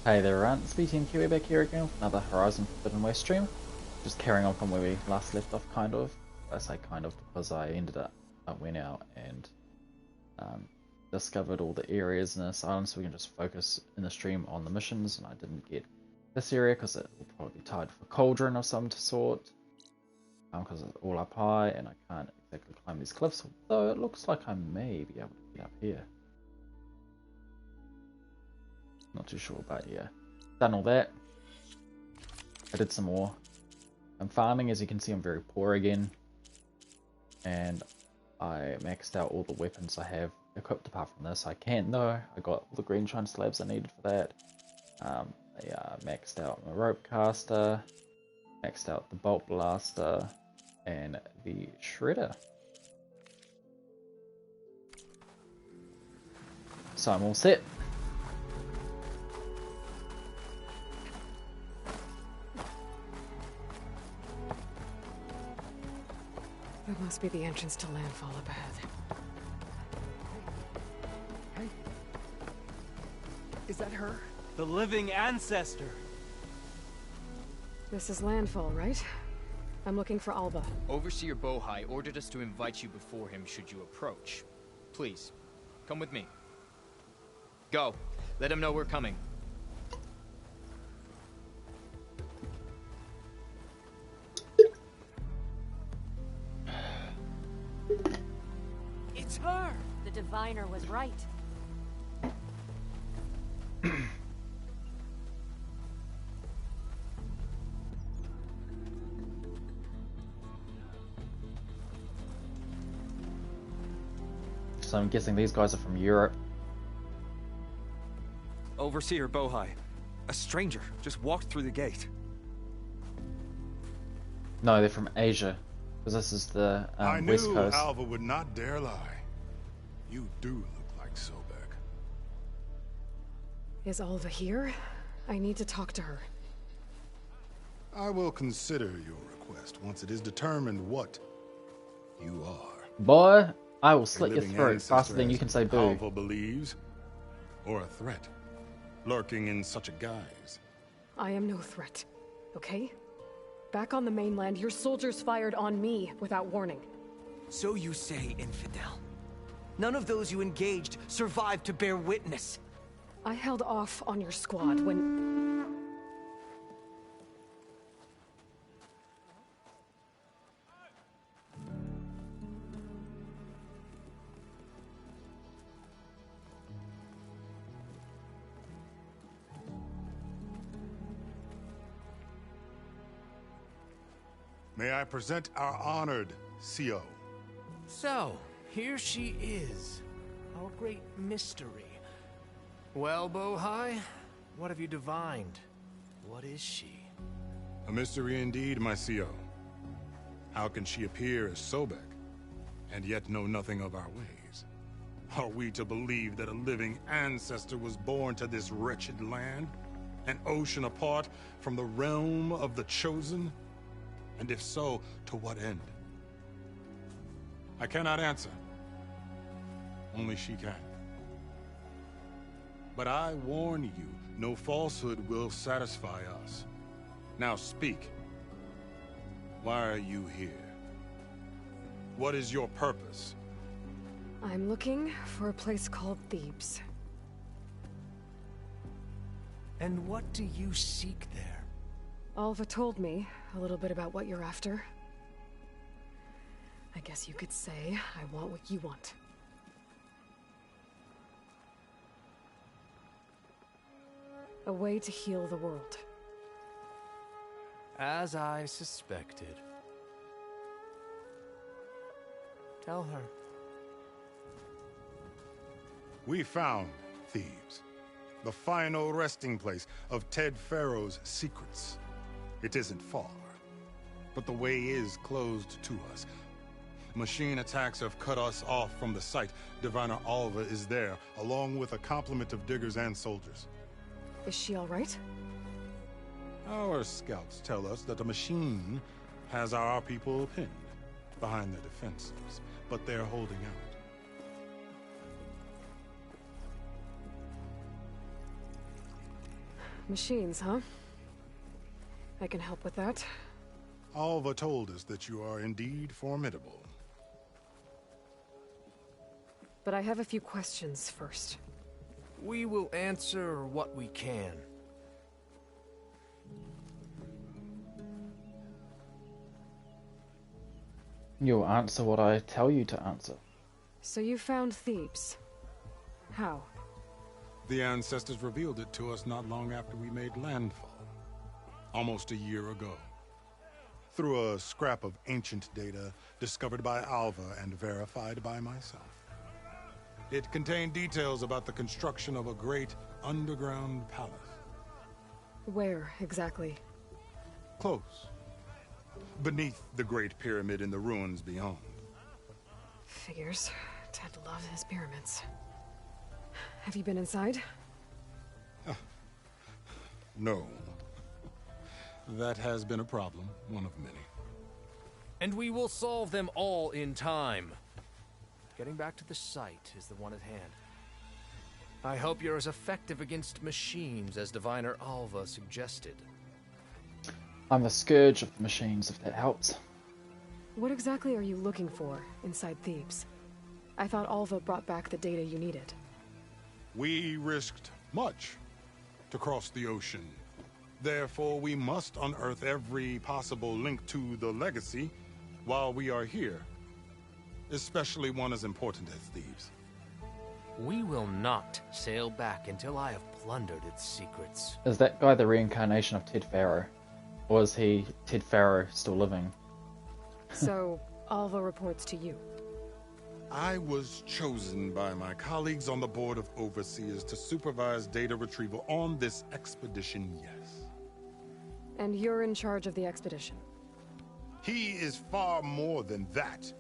Hey there everyone, it's BTMQA back here again with another Horizon Forbidden West stream. Just carrying on from where we last left off, kind of. I say kind of because I went out and discovered all the areas in this island, so we can just focus in the stream on the missions, and I didn't get this area because it will probably be tied for cauldron of some sort, because it's all up high and I can't exactly climb these cliffs, although it looks like I may be able to get up here. Not too sure, but yeah. Done all that. I did some more. I'm farming, as you can see I'm very poor again. And I maxed out all the weapons I have equipped apart from this. I can though. I got all the green shine slabs I needed for that. I maxed out my rope caster. Maxed out the bolt blaster. And the shredder. So I'm all set. That must be the entrance to landfall up ahead. Hey. Is that her? The living ancestor. This is landfall, right? I'm looking for Alba. Overseer Bohai ordered us to invite you before him should you approach. Please, come with me. Go. Let him know we're coming. It's her! The diviner was right. So I'm guessing these guys are from Europe. Overseer Bohai. A stranger just walked through the gate. No, they're from Asia. Because this is the West I knew Coast. Alva would not dare lie. You do look like Sobek. Is Alva here? I need to talk to her. I will consider your request once it is determined what you are. Boy, I will slit A your living throat ancestor, faster than you as can say boo. Alva believes, or a threat, lurking in such a guise. I am no threat, okay? Back on the mainland, your soldiers fired on me without warning. So you say, infidel. None of those you engaged survived to bear witness. I held off on your squad when... May I present our honored CO. So, here she is. Our great mystery. Well, Bohai, what have you divined? What is she? A mystery indeed, my CO. How can she appear as Sobek, and yet know nothing of our ways? Are we to believe that a living ancestor was born to this wretched land? An ocean apart from the realm of the Chosen? And if so, to what end? I cannot answer. Only she can. But I warn you, no falsehood will satisfy us. Now speak. Why are you here? What is your purpose? I'm looking for a place called Thebes. And what do you seek there? Alva told me a little bit about what you're after. I guess you could say I want what you want. A way to heal the world. As I suspected. Tell her. We found Thebes, the final resting place of Ted Pharaoh's secrets. It isn't far, but the way is closed to us. Machine attacks have cut us off from the site. Diviner Alva is there, along with a complement of diggers and soldiers. Is she all right? Our scouts tell us that the machine has our people pinned behind their defenses, but they're holding out. Machines, huh? I can help with that. Alva told us that you are indeed formidable. But I have a few questions first. We will answer what we can. You'll answer what I tell you to answer. So you found Thebes. How? The ancestors revealed it to us not long after we made landfall. Almost a year ago. Through a scrap of ancient data discovered by Alva and verified by myself. It contained details about the construction of a great underground palace. Where, exactly? Close. Beneath the Great Pyramid in the ruins beyond. Figures. Ted loves his pyramids. Have you been inside? No. That has been a problem, one of many. And we will solve them all in time. Getting back to the site is the one at hand. I hope you're as effective against machines as Diviner Alva suggested. I'm the scourge of the machines, if that helps. What exactly are you looking for inside Thebes? I thought Alva brought back the data you needed. We risked much to cross the ocean. Therefore, we must unearth every possible link to the legacy while we are here. Especially one as important as Thebes. We will not sail back until I have plundered its secrets. Is that guy the reincarnation of Ted Farrow? Or is he Ted Farrow still living? So, Alva reports to you. I was chosen by my colleagues on the Board of Overseers to supervise data retrieval on this expedition, yes. And you're in charge of the expedition. He is far more than that.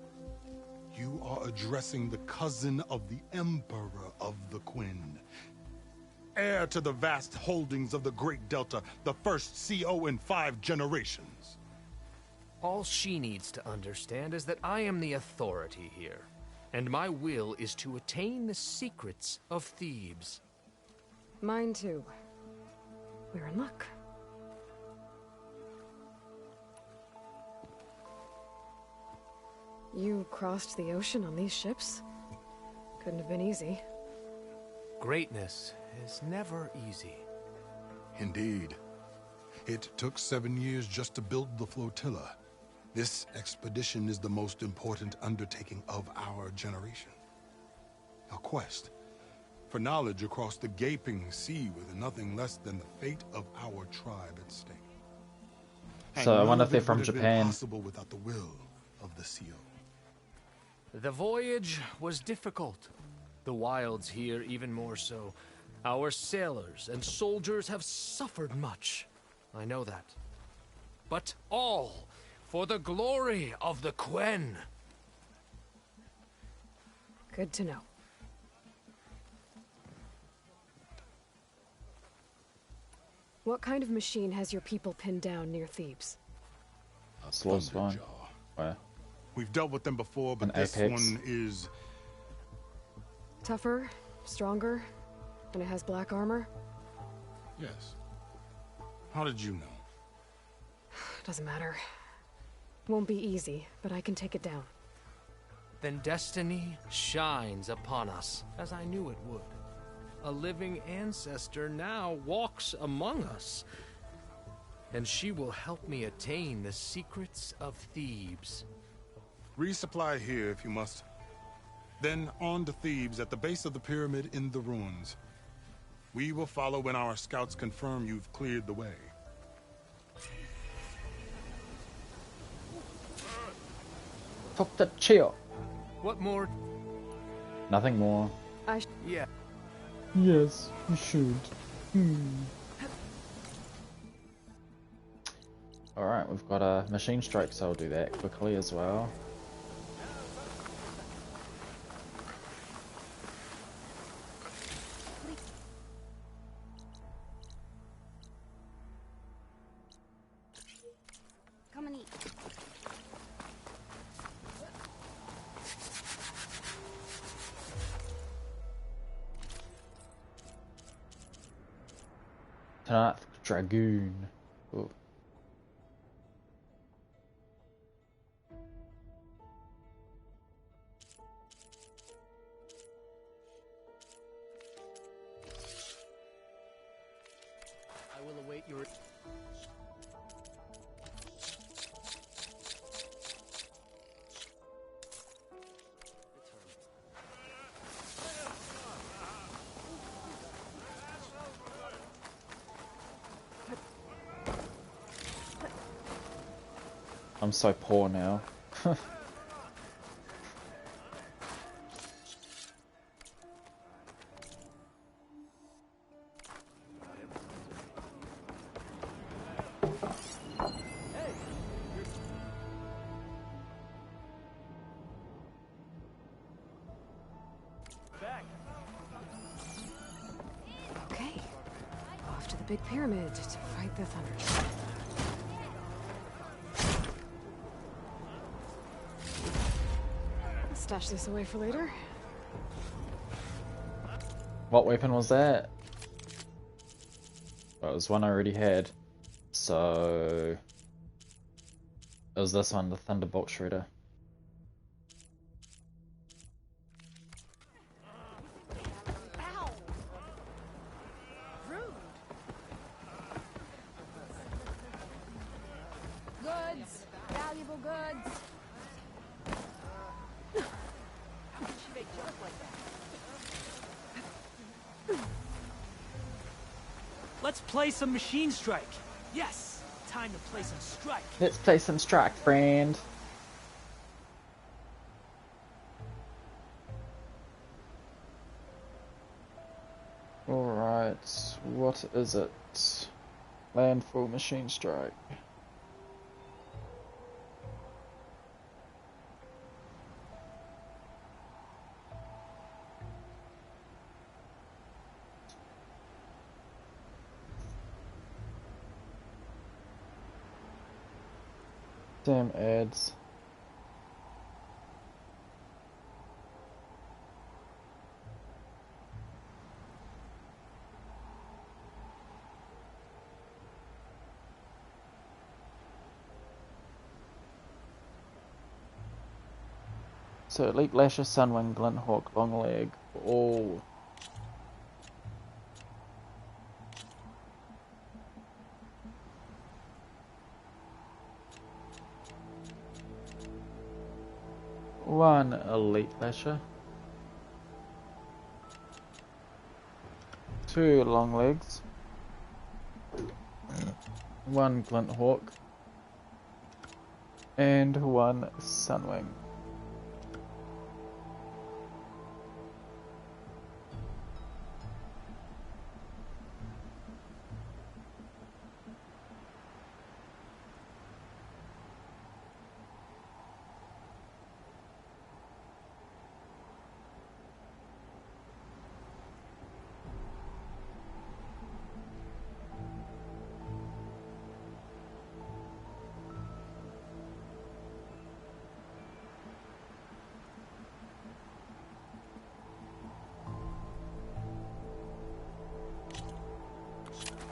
You are addressing the cousin of the Emperor of the Quinn. Heir to the vast holdings of the Great Delta, the first CO in 5 generations. All she needs to understand is that I am the authority here, and my will is to attain the secrets of Thebes. Mine too. We're in luck. You crossed the ocean on these ships? Couldn't have been easy. Greatness is never easy. Indeed. It took 7 years just to build the flotilla. This expedition is the most important undertaking of our generation. A quest for knowledge across the gaping sea with nothing less than the fate of our tribe at stake. So I And wonder none if they're of it from would have been Japan. possible without the will of the CO. The voyage was difficult. The wilds here even more so. Our sailors and soldiers have suffered much. I know that. But all for the glory of the Quen. Good to know. What kind of machine has your people pinned down near Thebes? Slow spawn. Thunderjaw. Where? We've dealt with them before, but An this apex. one is... Tougher, stronger, and it has black armor? Yes. How did you know? Doesn't matter. Won't be easy, but I can take it down. Then destiny shines upon us, as I knew it would. A living ancestor now walks among us, and she will help me attain the secrets of Thebes. Resupply here if you must. Then on to Thebes at the base of the pyramid in the ruins. We will follow when our scouts confirm you've cleared the way. Fuck that chill. What more? Nothing more. Yeah. Yes, you should. Alright, we've got a machine strike, so I'll do that quickly as well. Come and eat. Path Dragoon. Ooh. I will await your... I'm so poor now. Okay. Off to the big pyramid to fight the Thunder. Stash this away for later. What weapon was that? Well, it was one I already had. So it was this one, the Thunderbolt Shredder. Goods, valuable goods. Let's play some Machine Strike. Yes, time to play some Strike. Let's play some Strike, friend. Alright, what is it? Landfall Machine Strike. Damn ads. So Elite Lasher, Sunwing, Glinthawk, Longleg, all. One Elite Lasher. 2 Longlegs. 1 Glinthawk. And 1 Sunwing.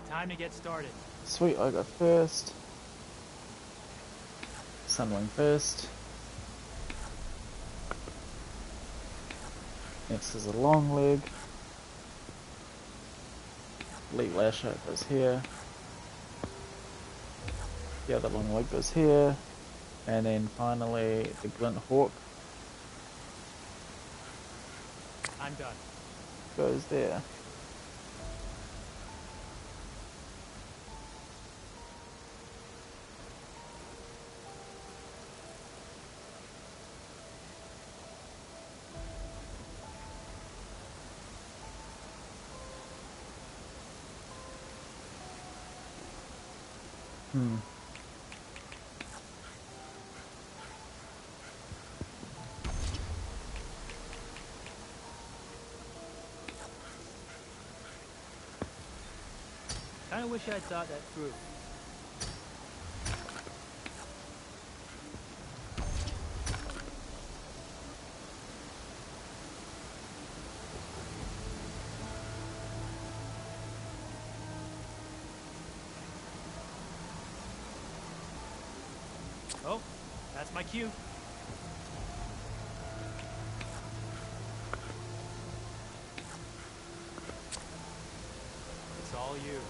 Time to get started. Sweet, I got first. Sunwing first. Next is a long leg. Elite Lasher goes here. The other long leg goes here. And then finally the Glinthawk I'm done. goes there. Kinda wish I'd thought that through. Oh, that's my cue. It's all you.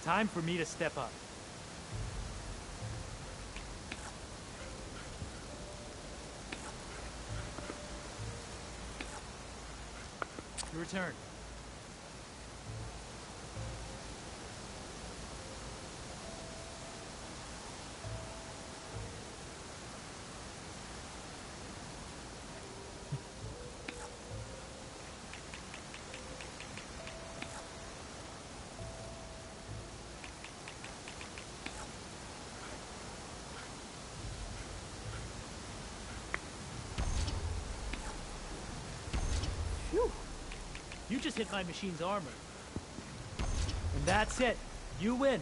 Time for me to step up. Your turn. Phew. You just hit my machine's armor. And that's it. You win.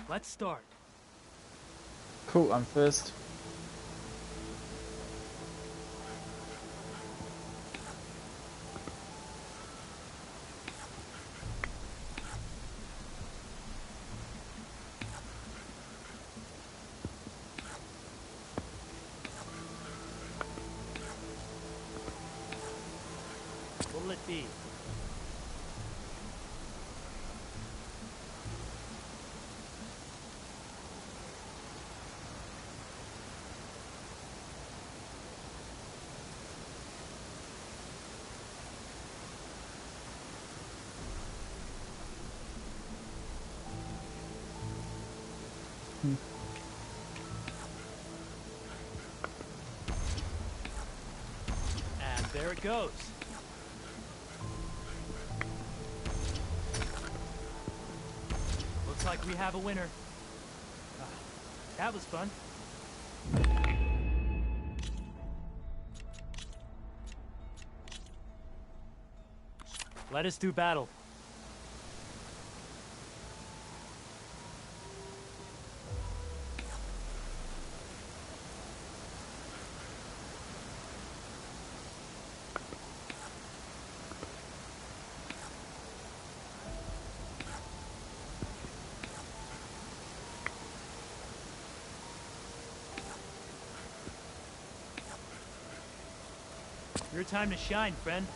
Let's start. Cool, I'm first. What'll it be? And there it goes. Looks like we have a winner. That was fun. Let us do battle. Your time to shine, friend.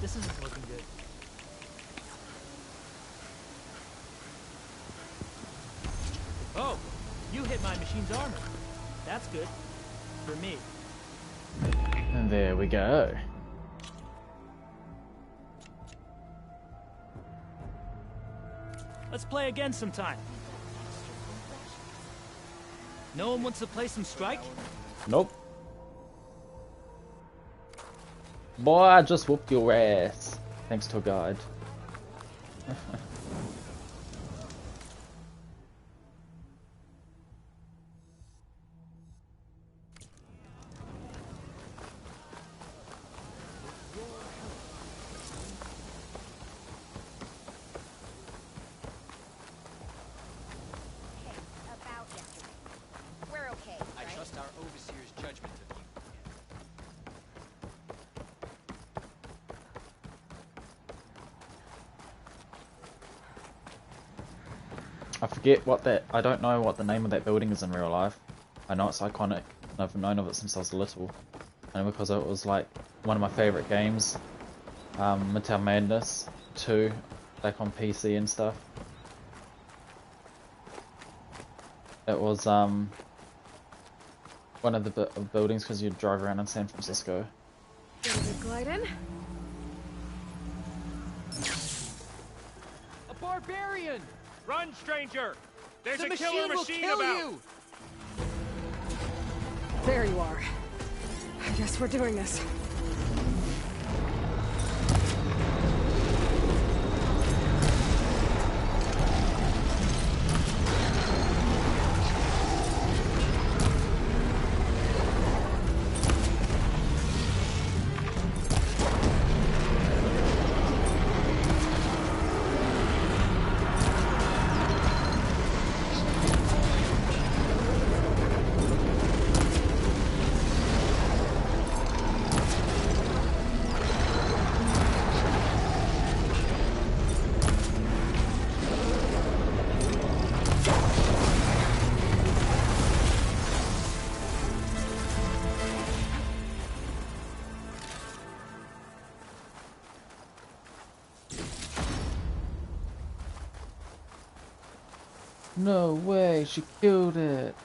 This isn't looking good. Oh, you hit my machine's armor. That's good. For me. And there we go. Let's play again sometime. No one wants to play some strike? Nope. Boy, I just whooped your ass. Thanks to a guide. About yesterday. We're okay, I right? trust our overseer's judgment of you. I forget what that... I don't know what the name of that building is in real life. I know it's iconic, and I've known of it since I was little. And because it was like one of my favourite games. Midtown Madness 2, back on PC and stuff. It was one of the buildings because you'd drive around in San Francisco. Glide in. A barbarian! Run, stranger! There's The a killer machine will machine kill about! you! There you are. I guess we're doing this. No way, she killed it.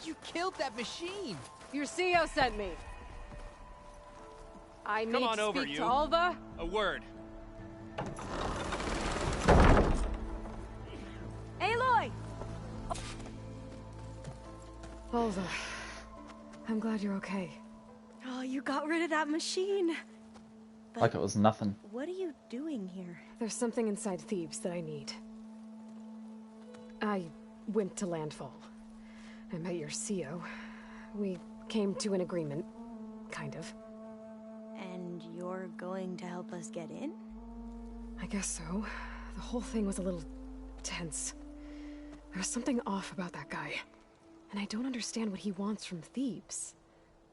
You killed that machine! Your CEO sent me. I need Come on to over, speak you. to Alva. A word. Aloy! Alva, I'm glad you're okay. Oh, you got rid of that machine. But Like it was nothing. what are you doing here? There's something inside Thebes that I need. I went to Landfall. I met your CEO. We came to an agreement, kind of. And you're going to help us get in? I guess so. The whole thing was a little tense. There was something off about that guy. And I don't understand what he wants from Thebes.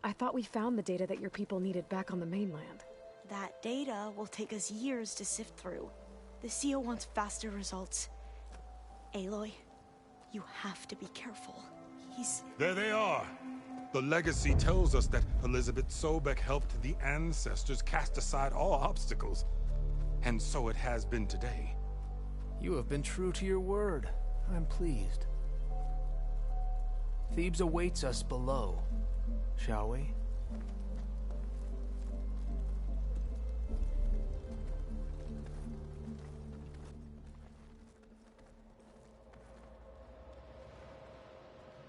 I thought we found the data that your people needed back on the mainland. That data will take us years to sift through. The CEO wants faster results. Aloy, you have to be careful. There they are. The legacy tells us that Elizabeth Sobek helped the ancestors cast aside all obstacles. And so it has been today. You have been true to your word. I'm pleased. Thebes awaits us below, shall we?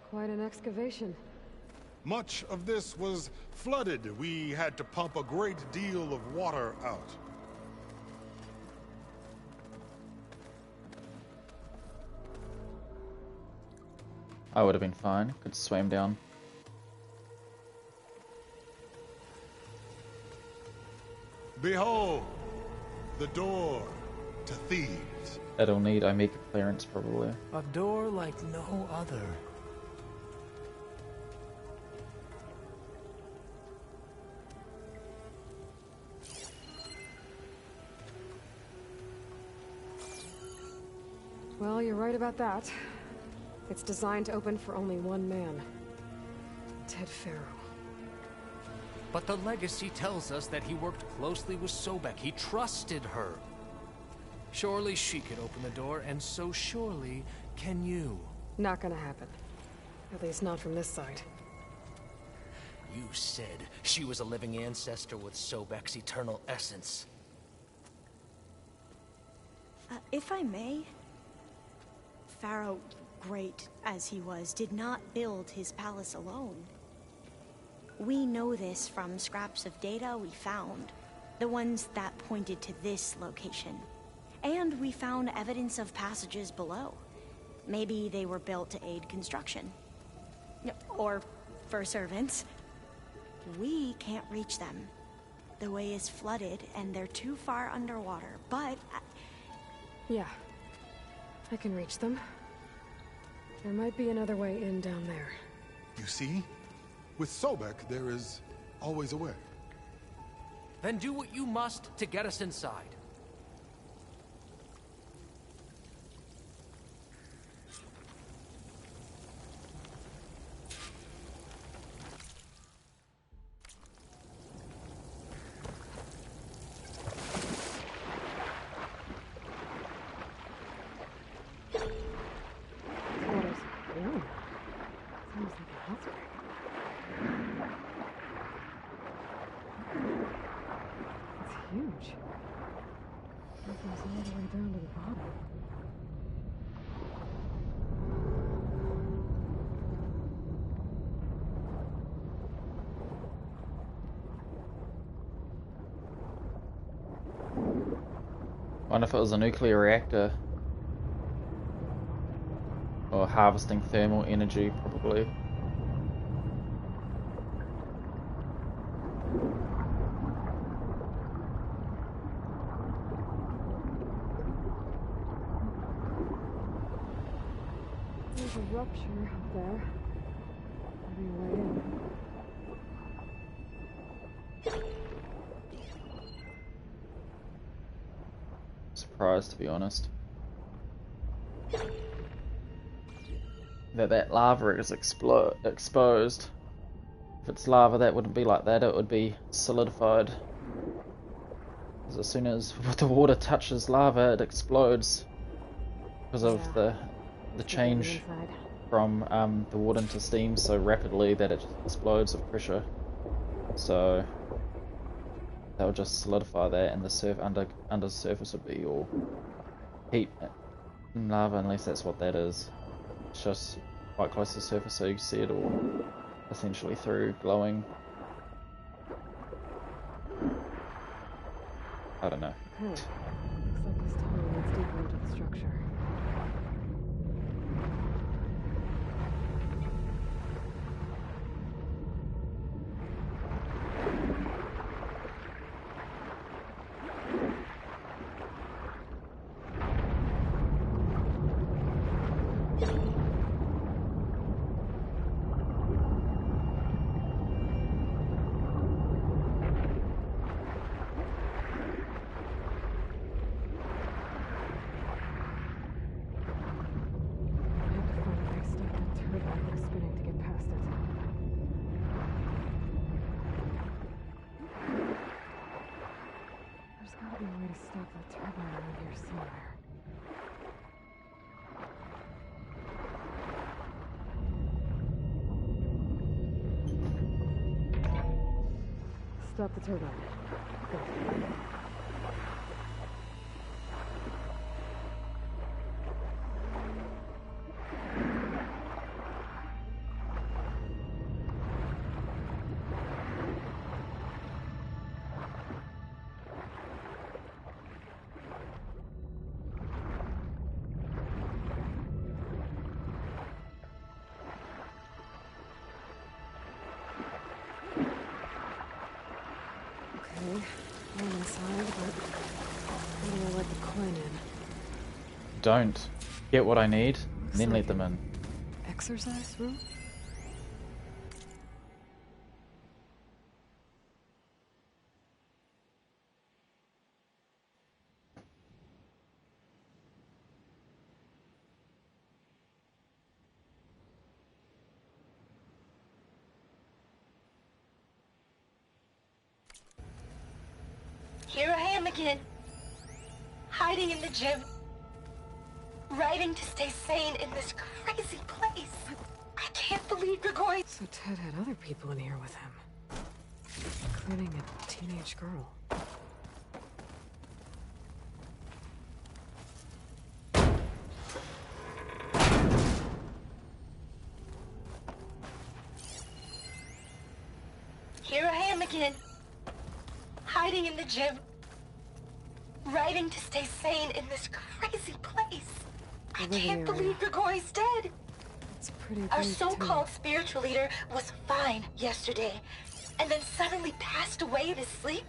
Quite an excavation. Much of this was flooded. We had to pump a great deal of water out. I would have been fine. Could swim down. Behold, the door to Thebes. It'll need Omega clearance probably. A door like no other. Well, you're right about that. It's designed to open for only one man. Ted Farrow. But the legacy tells us that he worked closely with Sobek. He trusted her. Surely she could open the door, and so surely can you. Not gonna happen. At least not from this side. You said she was a living ancestor with Sobek's eternal essence. If I may, Pharaoh, great as he was, did not build his palace alone. We know this from scraps of data we found, the ones that pointed to this location. And we found evidence of passages below. Maybe they were built to aid construction. Or for servants. We can't reach them. The way is flooded, and they're too far underwater, but... Yeah. I can reach them. There might be another way in down there. You see? With Sobek, there is always a way. Then do what you must to get us inside. Huge. It goes all the way down to the bottom. Wonder if it was a nuclear reactor. Or harvesting thermal energy, probably. There's a rupture up there. Maybe a way in. Surprised, to be honest. That lava is exposed. If it's lava, that wouldn't be like that. It would be solidified. Because as soon as the water touches lava, it explodes because of the change from the water into steam so rapidly that it explodes with pressure. So they'll just solidify that, and the under surface would be all heat and lava, unless that's what that is. It's just quite close to the surface, so you can see it all essentially through glowing. I don't know. Looks like this tunnel leads deeper into the structure. Stop that turbine around here somewhere. Stop the turbine. Go. I'm inside, but how do I let the Quinn in? Don't. Get what I need, and then let them in. Exercise room? Here I am again, hiding in the gym, writing to stay sane in this crazy place. I can't believe you're going. So Ted had other people in here with him, including a teenage girl. Here I am again, hiding in the gym, writing to stay sane in this crazy place. I can't believe Grigori's dead. It's pretty Our big, so-called too. spiritual leader was fine yesterday, and then suddenly passed away in his sleep.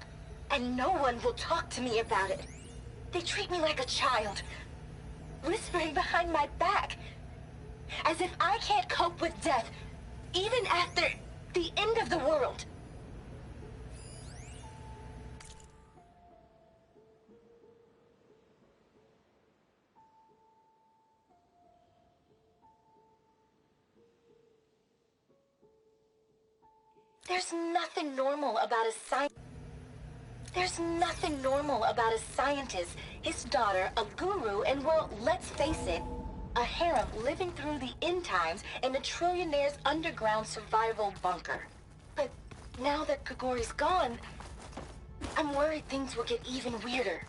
and no one will talk to me about it. They treat me like a child, whispering behind my back, as if I can't cope with death, even after the end of the world. There's nothing normal about a scientist, his daughter, a guru, and well, let's face it, a harem living through the end times in a trillionaire's underground survival bunker. But now that Grigori's gone, I'm worried things will get even weirder.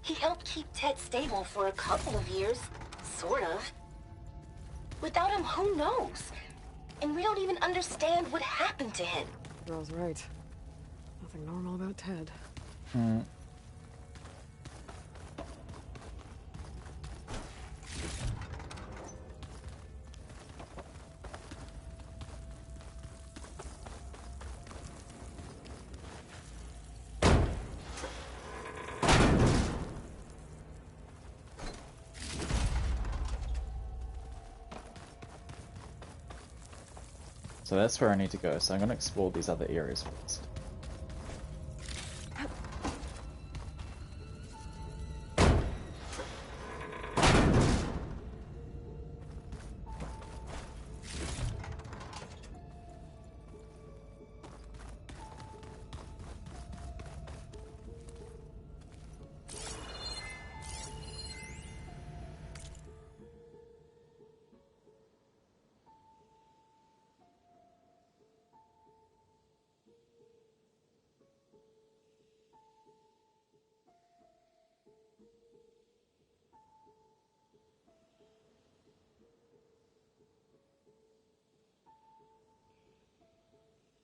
He helped keep Ted stable for a couple of years, sort of. Without him, who knows? And we don't even understand what happened to him. Girl's right. Nothing normal about Ted. So that's where I need to go, so I'm going to explore these other areas first.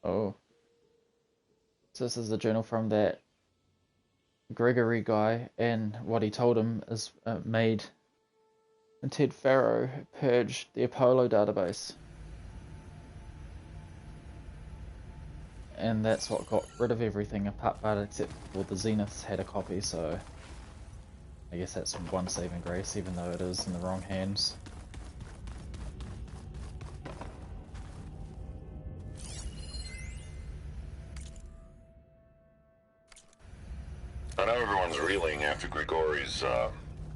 Oh. So this is the journal from that Gregory guy, and what he told him is made Ted Farrow purged the Apollo database. And that's what got rid of everything apart except for the Zeniths had a copy, so I guess that's one saving grace, even though it is in the wrong hands. I know everyone's reeling after Grigori's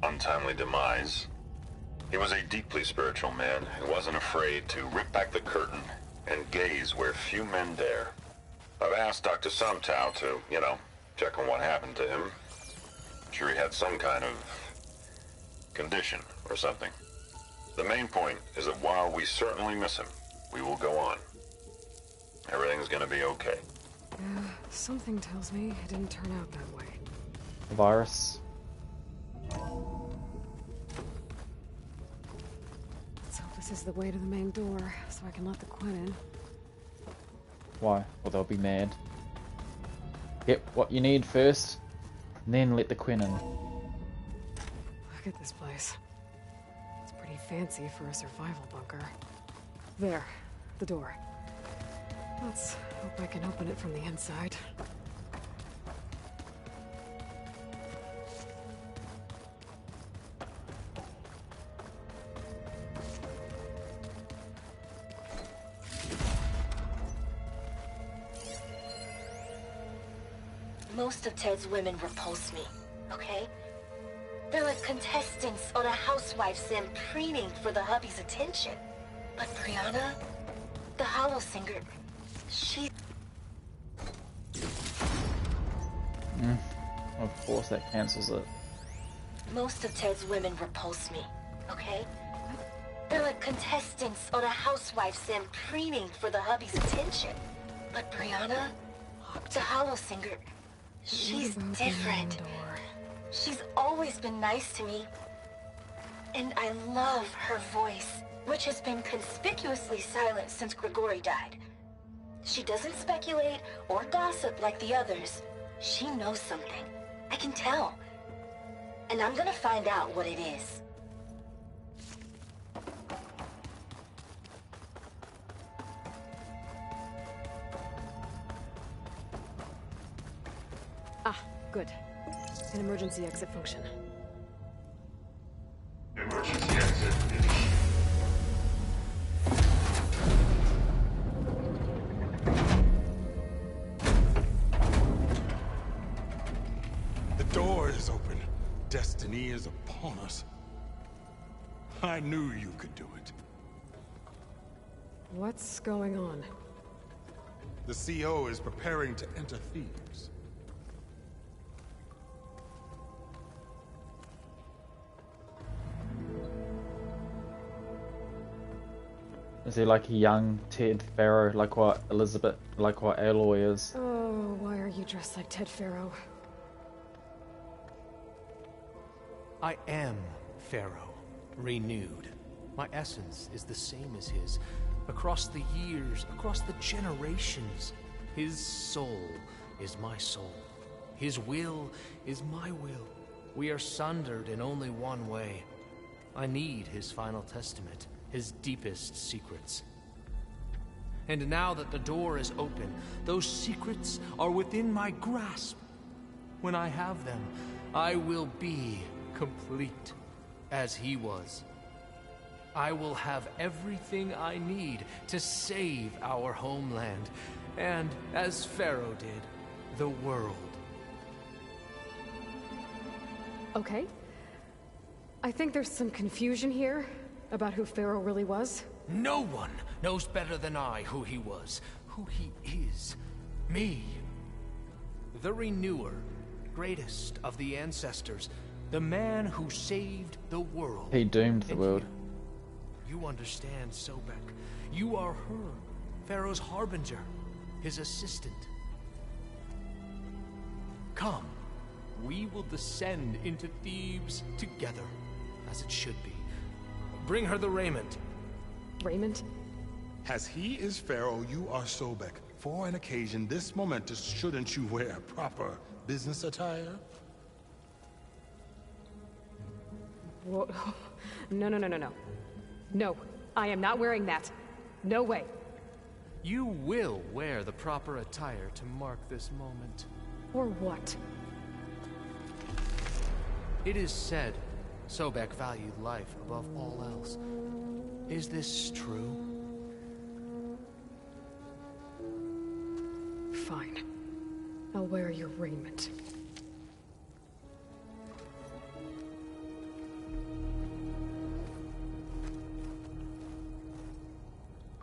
untimely demise. He was a deeply spiritual man who wasn't afraid to rip back the curtain and gaze where few men dare. I've asked Dr. Sumtow to, check on what happened to him. I'm sure he had some kind of condition or something. The main point is that while we certainly miss him, we will go on. Everything's gonna be okay. Yeah, something tells me it didn't turn out that way. The virus. Let's hope this is the way to the main door, so I can let the Quinn in. Why? Well, they'll be mad. Get what you need first, and then let the Quinn in. Look at this place. It's pretty fancy for a survival bunker. There, the door. Let's hope I can open it from the inside. Most of Ted's women repulse me, okay? They're like contestants on a housewife sim preening for the hubby's attention. But Brianna, the hollow singer, she... Of course that cancels it. Most of Ted's women repulse me, okay? They're like contestants on a housewife sim preening for the hubby's attention. But Brianna, the hollow singer, she's different. She's always been nice to me. And I love her voice, which has been conspicuously silent since Grigori died. She doesn't speculate or gossip like the others. She knows something. I can tell. And I'm gonna find out what it is. Good. An emergency exit function. Emergency exit initiated. The door is open. Destiny is upon us. I knew you could do it. What's going on? The CO is preparing to enter Thebes. Is he like a young Ted Pharaoh, like what Aloy is? Oh, why are you dressed like Ted Pharaoh? I am Pharaoh, renewed. My essence is the same as his. Across the years, across the generations, his soul is my soul. His will is my will. We are sundered in only one way. I need his final testament, his deepest secrets. And now that the door is open, those secrets are within my grasp. When I have them, I will be complete, as he was. I will have everything I need to save our homeland, and, as Pharaoh did, the world. Okay. I think there's some confusion here about who Pharaoh really was. No one knows better than I who he was, who he is. Me. The Renewer, greatest of the ancestors, the man who saved the world. He doomed the world. You understand, Sobek. You are her, Pharaoh's harbinger, his assistant. Come, we will descend into Thebes together, as it should be. Bring her the raiment. Raiment? As he is Pharaoh, you are Sobek. For an occasion this momentous, shouldn't you wear proper business attire? Whoa. No. No, I am not wearing that. No way. You will wear the proper attire to mark this moment. Or what? It is said Sobek valued life above all else. Is this true? Fine. I'll wear your raiment.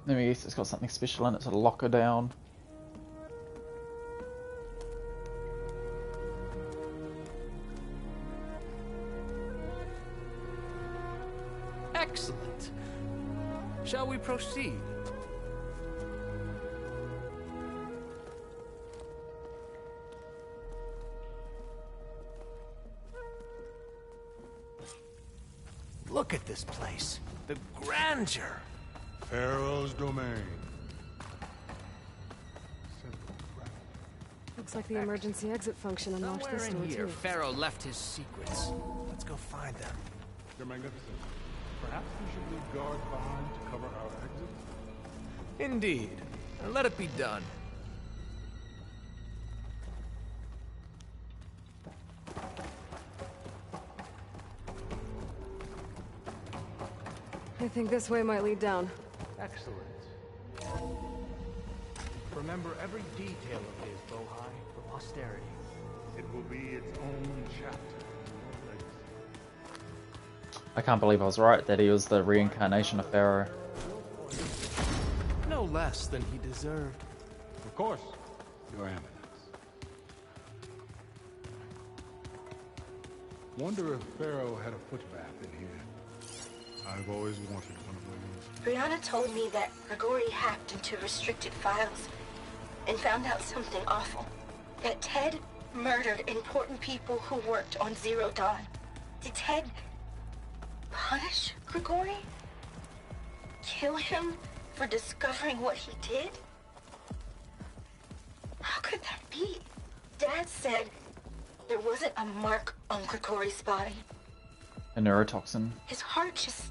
Maybe it's got something special in it to lock her down. Excellent. Shall we proceed? Look at this place. The grandeur. Pharaoh's domain. Looks like the emergency exit function unlocked Somewhere this in door here, too. Pharaoh left his secrets. Let's go find them. Your Magnificence, perhaps we should leave guards behind to cover our exit? Indeed. And let it be done. I think this way might lead down. Excellent. Remember every detail of his, Bohai, for posterity. It will be its own chapter. I can't believe I was right that he was the reincarnation of Pharaoh. No less than he deserved. Of course, Your Eminence. Wonder if Pharaoh had a foot bath in here. I've always wanted one of those. Brianna told me that Grigori hacked into restricted files and found out something awful. That Ted murdered important people who worked on Zero Dawn. Did Ted punish Grigori? Kill him for discovering what he did? How could that be? Dad said there wasn't a mark on Grigori's body. A neurotoxin. His heart just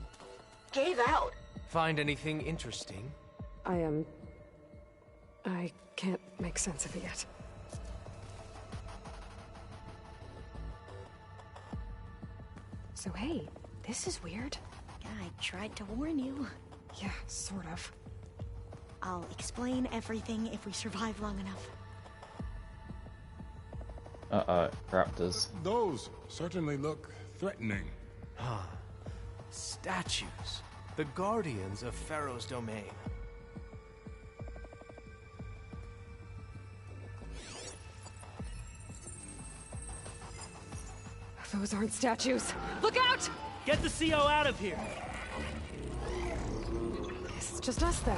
gave out. Find anything interesting? I can't make sense of it yet. So hey, this is weird. Yeah, I tried to warn you. Yeah, sort of. I'll explain everything if we survive long enough. Raptors. Those certainly look threatening. Statues. The guardians of Pharaoh's domain. Those aren't statues. Look out! Get the CO out of here. It's just us then.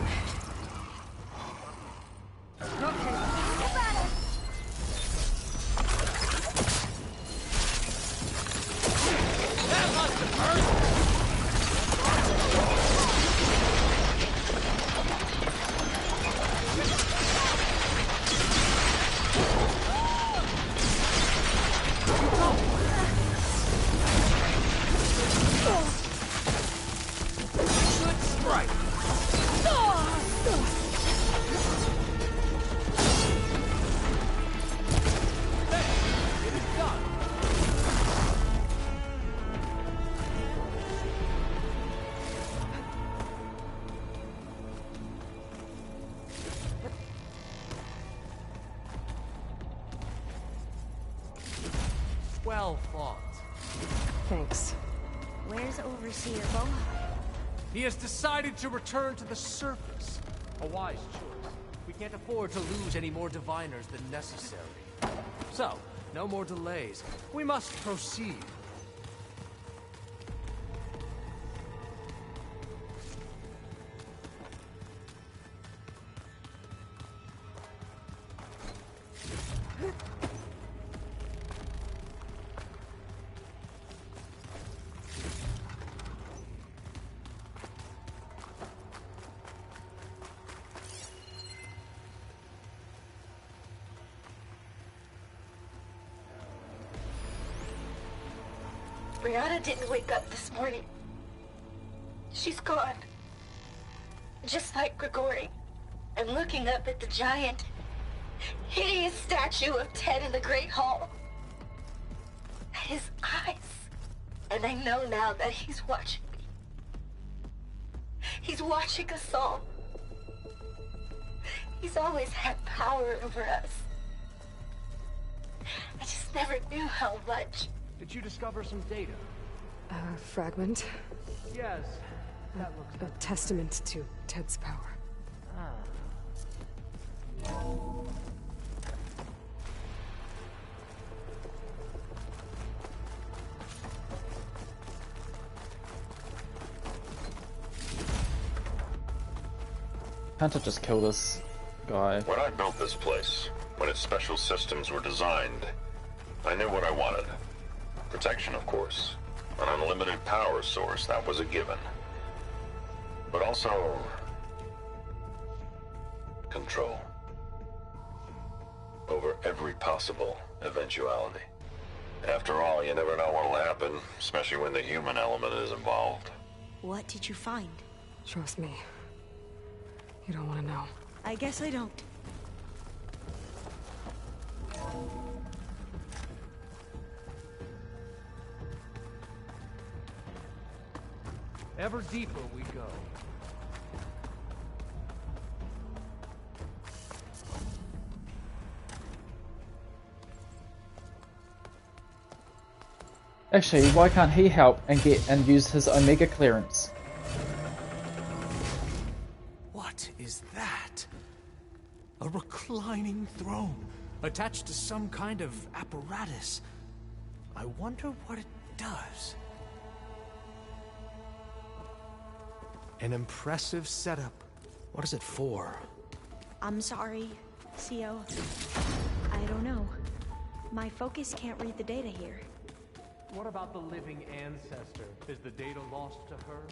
Well fought. Thanks. Where's Overseer Boha? He has decided to return to the surface. A wise choice. We can't afford to lose any more diviners than necessary. So, no more delays. We must proceed. Brianna didn't wake up this morning. She's gone. Just like Grigori. I'm looking up at the giant, hideous statue of Ted in the Great Hall. His eyes. And I know now that he's watching me. He's watching us all. He's always had power over us. I just never knew how much. Did you discover some data? Fragment. Yes. That looks A testament to Ted's power. Can't I just kill this guy? When I built this place, when its special systems were designed, I knew what I wanted. Protection, of course. An unlimited power source, that was a given. But also... control. Over every possible eventuality. After all, you never know what'll happen, especially when the human element is involved. What did you find? Trust me. You don't want to know. I guess I don't. Ever deeper we go. Actually, why can't he help and use his Omega clearance? What is that? A reclining throne, attached to some kind of apparatus. I wonder what it does. An impressive setup. What is it for? I'm sorry, CO. I don't know. My focus can't read the data here. What about the living ancestor? Is the data lost to her?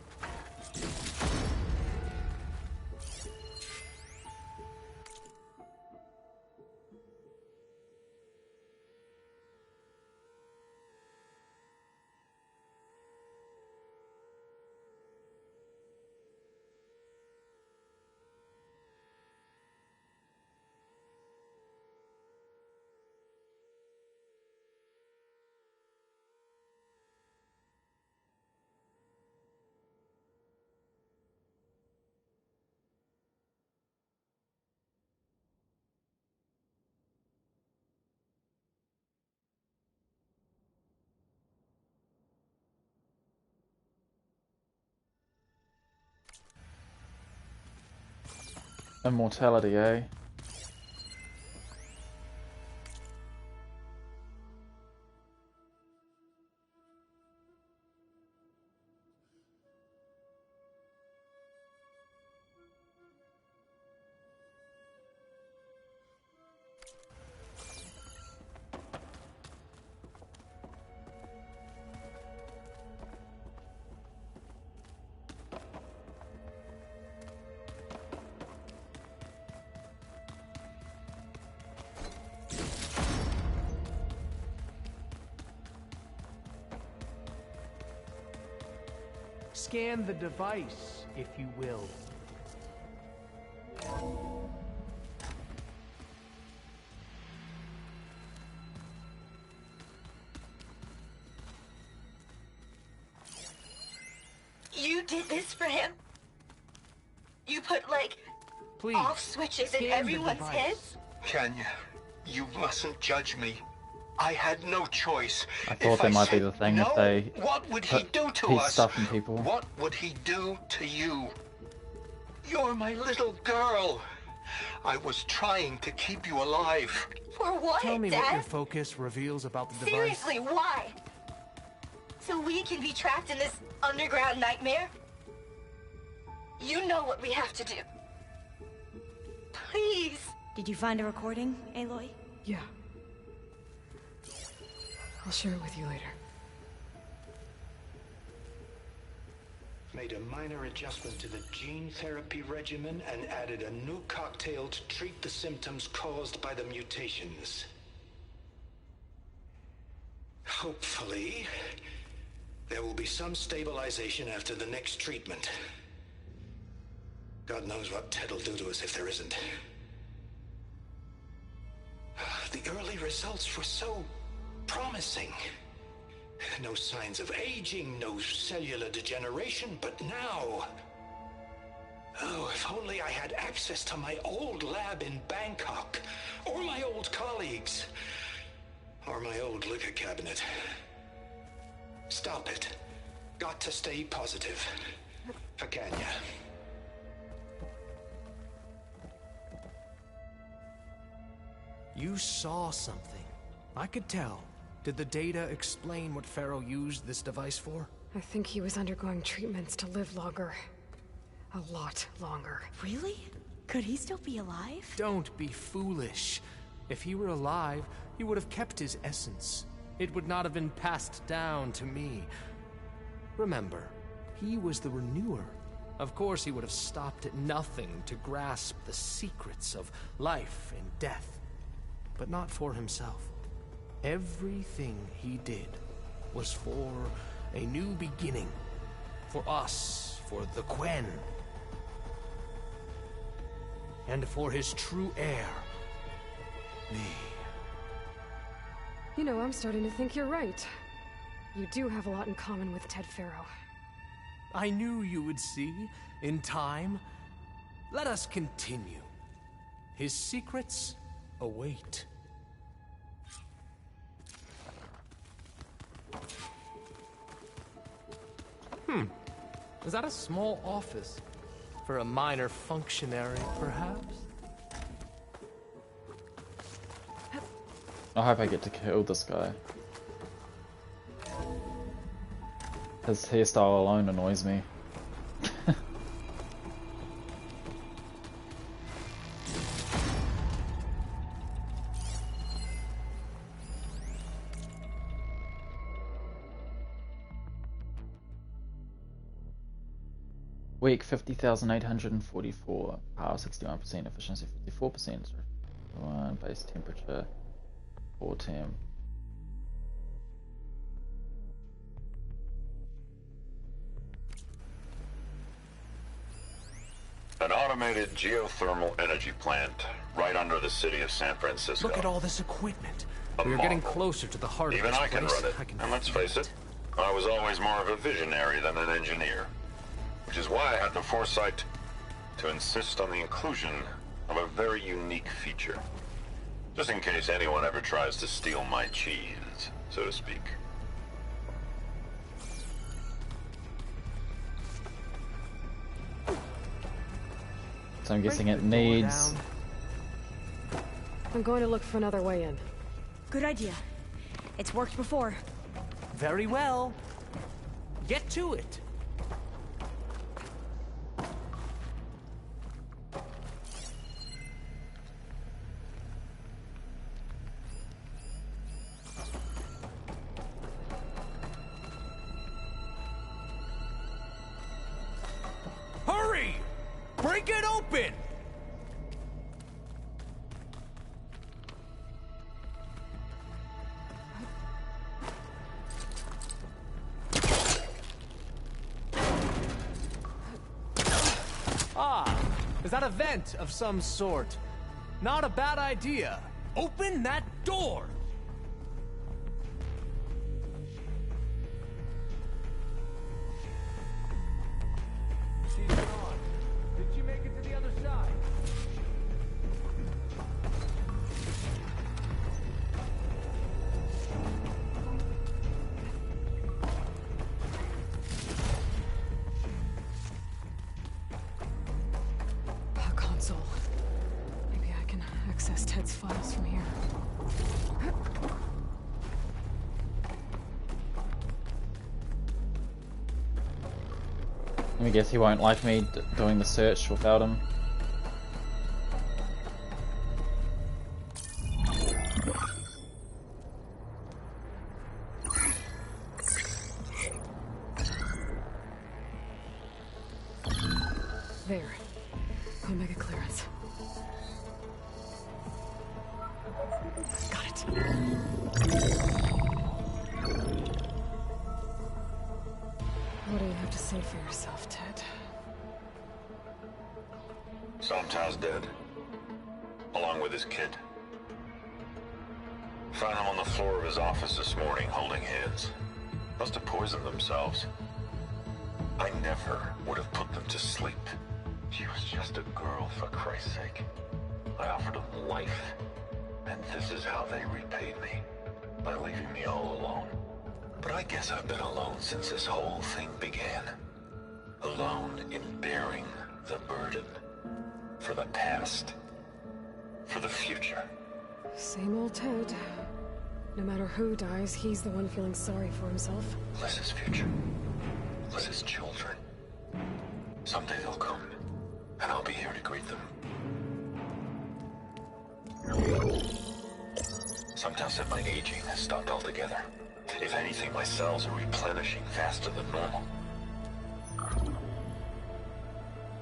Immortality, eh? Scan the device, if you will. You did this for him? You put, like, Please, off switches in scan the everyone's device. heads? Kenya, you mustn't judge me. I had no choice. I thought that might be the thing if they what would he put do to heat us? stuff in people. What would he do to you? You're my little girl. I was trying to keep you alive. For what, Tell me Dad? what your focus reveals about the device. Seriously, why? So we can be trapped in this underground nightmare? You know what we have to do. Please. Did you find a recording, Aloy? Yeah. I'll share it with you later. Made a minor adjustment to the gene therapy regimen and added a new cocktail to treat the symptoms caused by the mutations. Hopefully, there will be some stabilization after the next treatment. God knows what Ted will do to us if there isn't. The early results were so promising. No signs of aging, no cellular degeneration, but now... Oh, if only I had access to my old lab in Bangkok, or my old colleagues, or my old liquor cabinet. Stop it. Got to stay positive. For Kenya. You saw something. I could tell. Did the data explain what Pharaoh used this device for? I think he was undergoing treatments to live longer. A lot longer. Really? Could he still be alive? Don't be foolish. If he were alive, he would have kept his essence. It would not have been passed down to me. Remember, he was the renewer. Of course he would have stopped at nothing to grasp the secrets of life and death. But not for himself. Everything he did was for a new beginning. For us, for the Quen. And for his true heir, me. You know, I'm starting to think you're right. You do have a lot in common with Ted Pharaoh. I knew you would see, in time. Let us continue. His secrets await. Is that a small office? For a minor functionary, perhaps? I hope I get to kill this guy. His hairstyle alone annoys me. Weak 50,844, power 61%, efficiency 54%, one base temperature 410. An automated geothermal energy plant right under the city of San Francisco. Look at all this equipment. A We're getting marvel. closer to the heart Even of this I can place. run it, and let's face it, I was always more of a visionary than an engineer. Which is why I had the foresight to insist on the inclusion of a very unique feature. Just in case anyone ever tries to steal my cheese, so to speak. So I'm guessing it needs... I'm going to look for another way in. Good idea. It's worked before. Very well. Get to it. Hurry! Break it open! Is that a vent of some sort? Not a bad idea. Open that door! She's gone. Did she make it to the other side? Console. Maybe I can access Ted's files from here. Let me guess he won't like me doing the search without him. There. Omega clearance. Got it. What do you have to say for yourself, Ted? Sometimes dead. Along with his kid. Found him on the floor of his office this morning, holding hands. Must have poisoned themselves. I never would have put them to sleep. She was just a girl, for Christ's sake. I offered them life, and this is how they repaid me. By leaving me all alone. But I guess I've been alone since this whole thing began. Alone in bearing the burden. For the past. For the future. Same old Ted. No matter who dies, he's the one feeling sorry for himself. Liz's future. Liz's children. Someday they'll come. And I'll be here to greet them. Sometimes my aging has stopped altogether. If anything, my cells are replenishing faster than normal.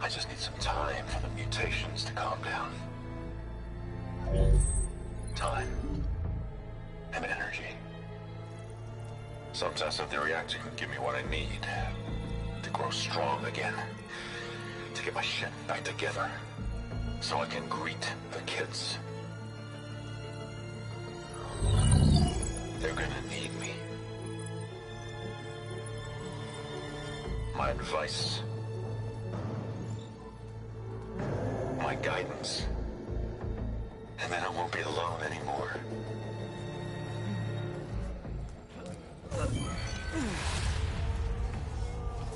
I just need some time for the mutations to calm down. Time. And energy. Sometimes the reactor can give me what I need. To grow strong again. To get my shit back together. So I can greet the kids. They're gonna need me. My advice. My guidance. And then I won't be alone anymore.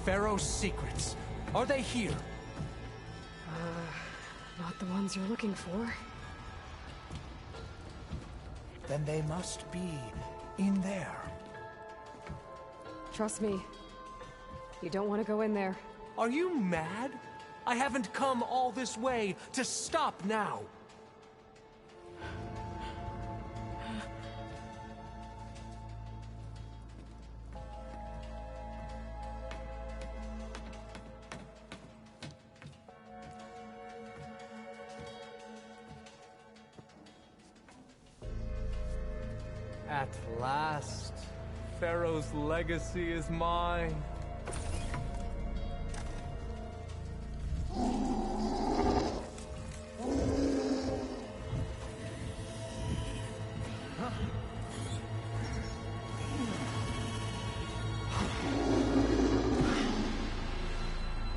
Pharaoh's secrets. Are they here? Not the ones you're looking for. Then they must be in there. Trust me. You don't want to go in there. Are you mad? I haven't come all this way to stop now. At last, Pharaoh's legacy is mine.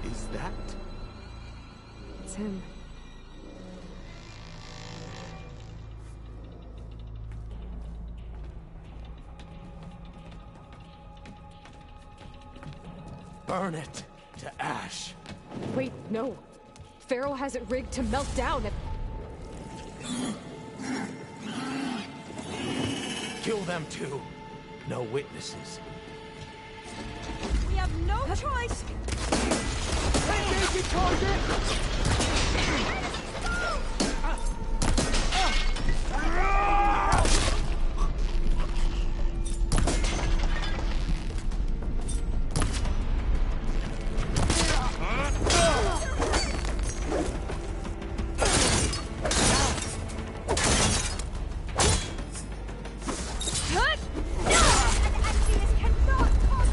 Is that? It's him. Burn it to ash. Wait, no. Pharaoh has it rigged to melt down if... Kill them too. No witnesses. We have no choice! Engaging target!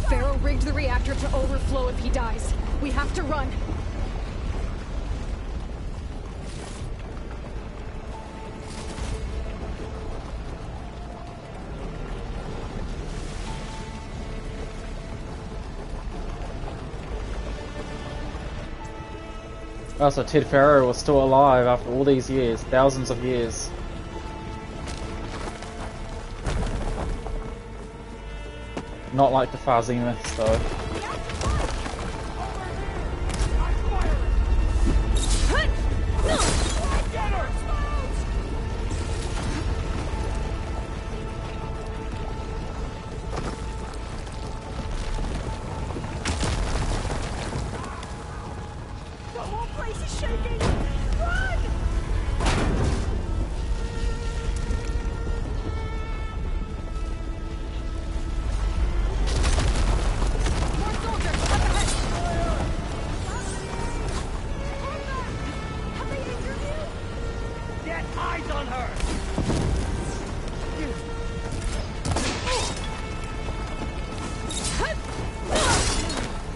Pharaoh rigged the reactor to overflow if he dies. We have to run. Oh, so Ted Farrow was still alive after all these years, thousands of years. Not like the Far Zeniths, though. The whole place is shaking! Run! More soldiers! Up ahead! Have they injured you? Get eyes on her!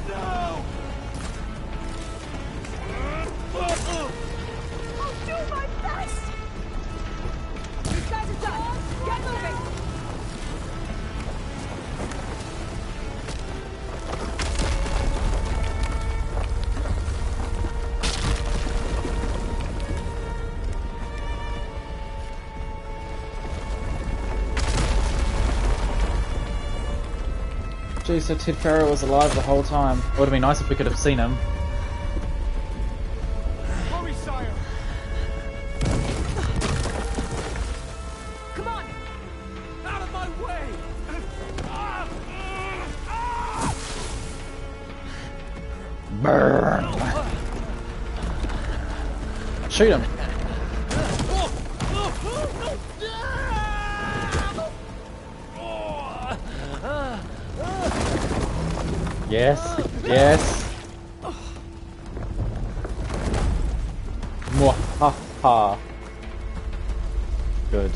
No! I'll do my best! These guys are done! Get moving! Gee, so Ted Farrow was alive the whole time. It would have been nice if we could have seen him. Hurry, sire! Come on! Out of my way! Burn! Shoot him! Yes, yes. Mwahaha. Good.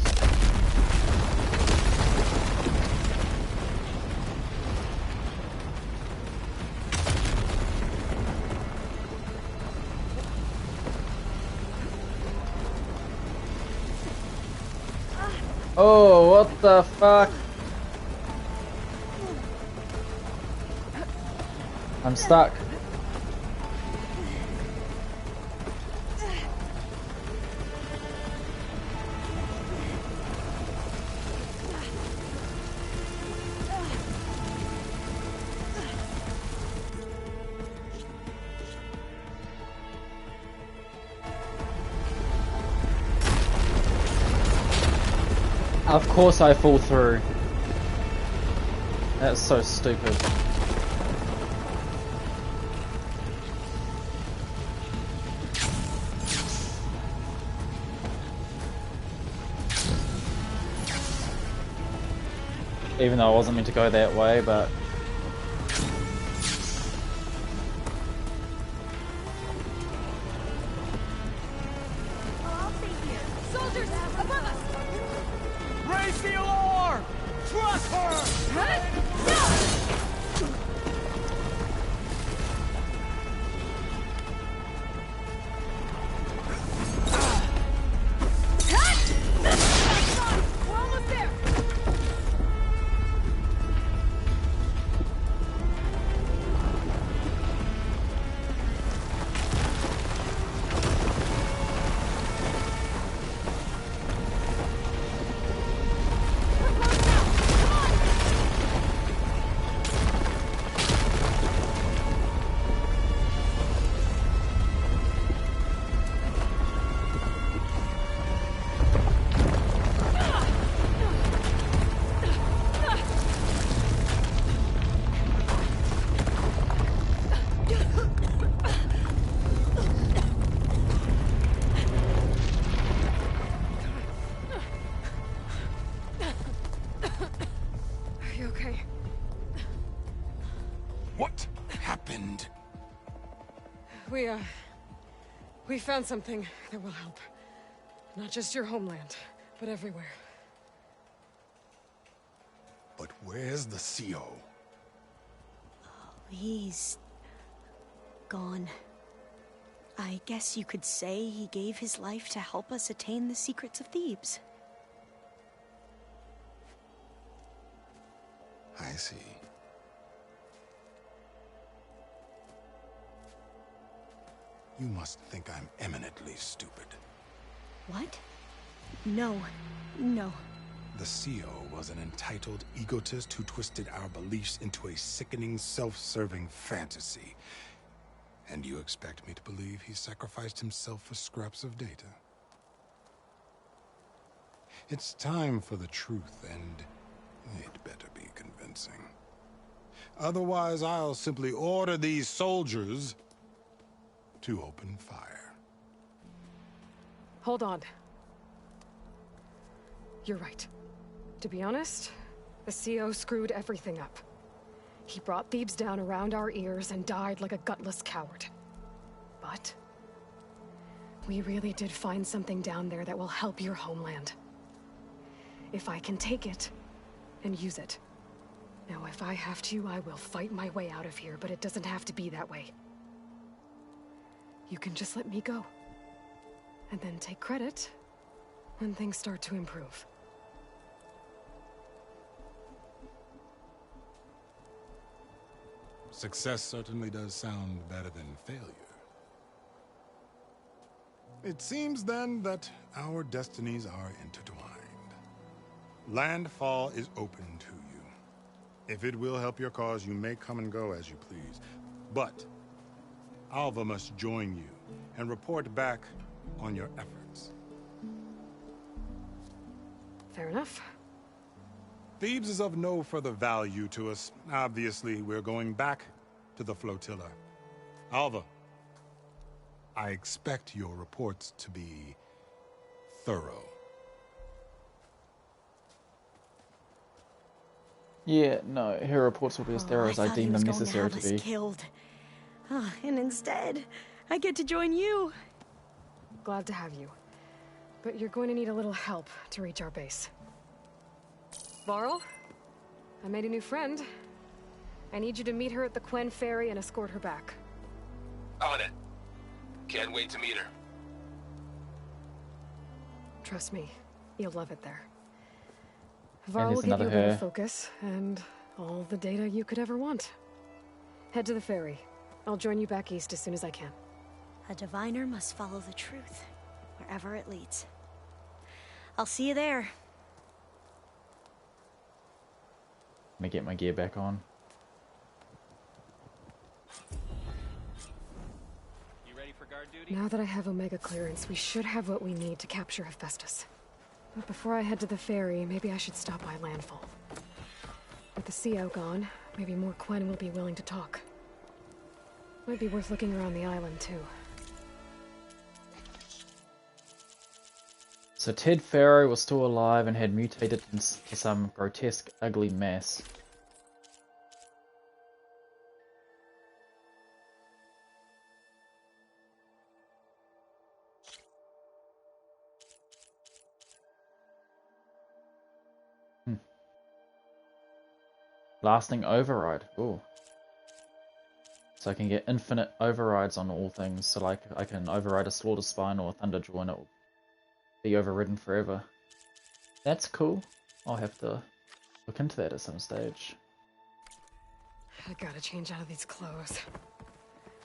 Oh, what the fuck? I'm stuck. Of course I fall through. That's so stupid. Even though I wasn't meant to go that way, but... Soldiers, above us! Raise the alarm! Trust her! We're almost there! We found something that will help. Not just your homeland, but everywhere. But where's the CO? He's gone. I guess you could say he gave his life to help us attain the secrets of Thebes. I see. You must think I'm eminently stupid. What? No. No. The CO was an entitled egotist who twisted our beliefs into a sickening, self-serving fantasy. And you expect me to believe he sacrificed himself for scraps of data? It's time for the truth, and it better be convincing. Otherwise, I'll simply order these soldiers to open fire. Hold on. You're right. To be honest, the CO screwed everything up. He brought Thebes down around our ears and died like a gutless coward. But we really did find something down there that will help your homeland. If I can take it and use it. Now, if I have to, I will fight my way out of here, but it doesn't have to be that way. You can just let me go. And then take credit when things start to improve. Success certainly does sound better than failure. It seems then that our destinies are intertwined. Landfall is open to you. If it will help your cause, you may come and go as you please. But Alva must join you and report back on your efforts. Fair enough. Thebes is of no further value to us. Obviously, we're going back to the flotilla. Alva, I expect your reports to be thorough. Yeah, no, her reports will be as thorough as I deem them necessary to be. Killed. And instead, I get to join you. Glad to have you. But you're going to need a little help to reach our base. Varl, I made a new friend. I need you to meet her at the Quen Ferry and escort her back. On it. Can't wait to meet her. Trust me, you'll love it there. Varl will there's give you a another better her. focus and all the data you could ever want. Head to the ferry. I'll join you back east as soon as I can. A diviner must follow the truth, wherever it leads. I'll see you there. Let me get my gear back on. You ready for guard duty? Now that I have Omega clearance, we should have what we need to capture Hephaestus. But before I head to the ferry, maybe I should stop by Landfall. With the CO gone, maybe more Quen will be willing to talk. Might be worth looking around the island, too. So Ted Pharaoh was still alive and had mutated into some grotesque, ugly mess. Lasting override. Ooh. So I can get infinite overrides on all things. So like I can override a Slaughter Spine or a Thunderjaw and it will be overridden forever. That's cool. I'll have to look into that at some stage. I gotta change out of these clothes.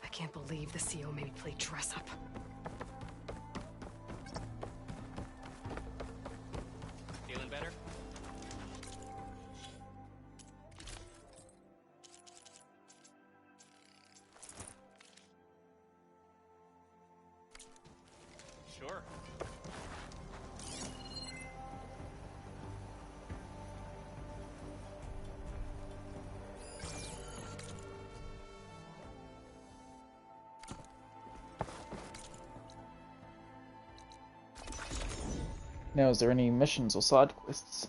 I can't believe the CO made me play dress up. Feeling better? Sure. Now, is there any missions or side quests?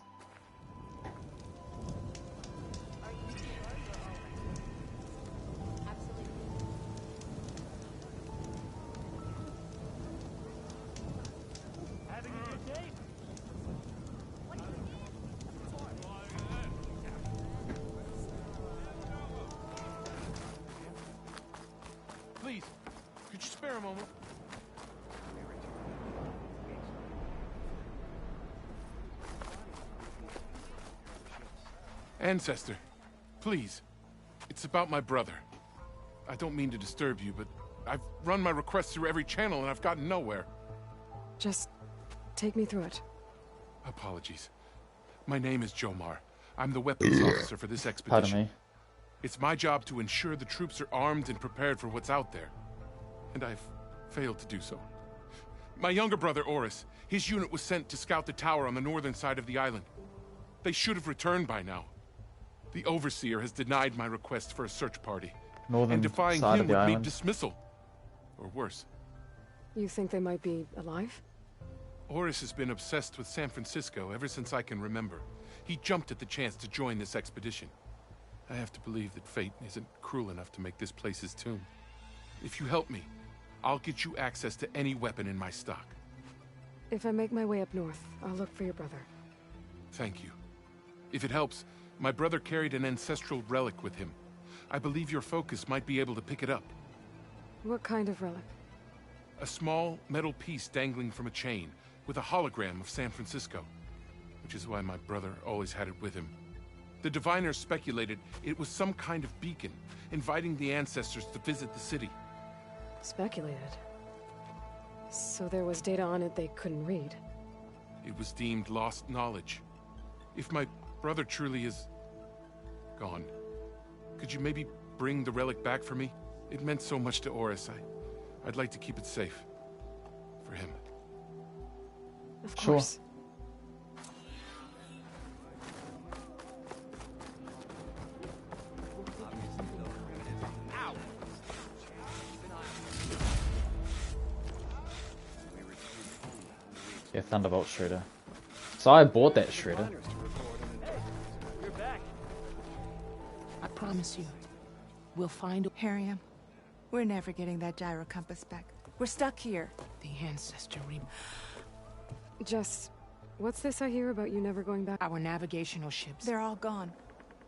Ancestor, please. It's about my brother. I don't mean to disturb you, but I've run my requests through every channel and I've gotten nowhere. Just take me through it. Apologies. My name is Jomar. I'm the weapons officer for this expedition. Pardon me. It's my job to ensure the troops are armed and prepared for what's out there. And I've failed to do so. My younger brother, Oris, his unit was sent to scout the tower on the northern side of the island. They should have returned by now. The Overseer has denied my request for a search party. Northern and defying side him of the would mean island. dismissal. Or worse. You think they might be alive? Oris has been obsessed with San Francisco ever since I can remember. He jumped at the chance to join this expedition. I have to believe that fate isn't cruel enough to make this place his tomb. If you help me, I'll get you access to any weapon in my stock. If I make my way up north, I'll look for your brother. Thank you. If it helps, my brother carried an ancestral relic with him. I believe your focus might be able to pick it up. What kind of relic? A small metal piece dangling from a chain, with a hologram of San Francisco. Which is why my brother always had it with him. The diviners speculated it was some kind of beacon, inviting the ancestors to visit the city. Speculated? So there was data on it they couldn't read? It was deemed lost knowledge. If my brother truly is gone, could you maybe bring the relic back for me? It meant so much to Oris. I'd like to keep it safe. For him. Of course. Sure. Yeah, Thunderbolt Shredder. So I bought that Shredder. You're back. I promise you, we'll find Harriam, we're never getting that gyro compass back. We're stuck here. The ancestor Just, what's this I hear about you never going back? Our navigational ships. They're all gone.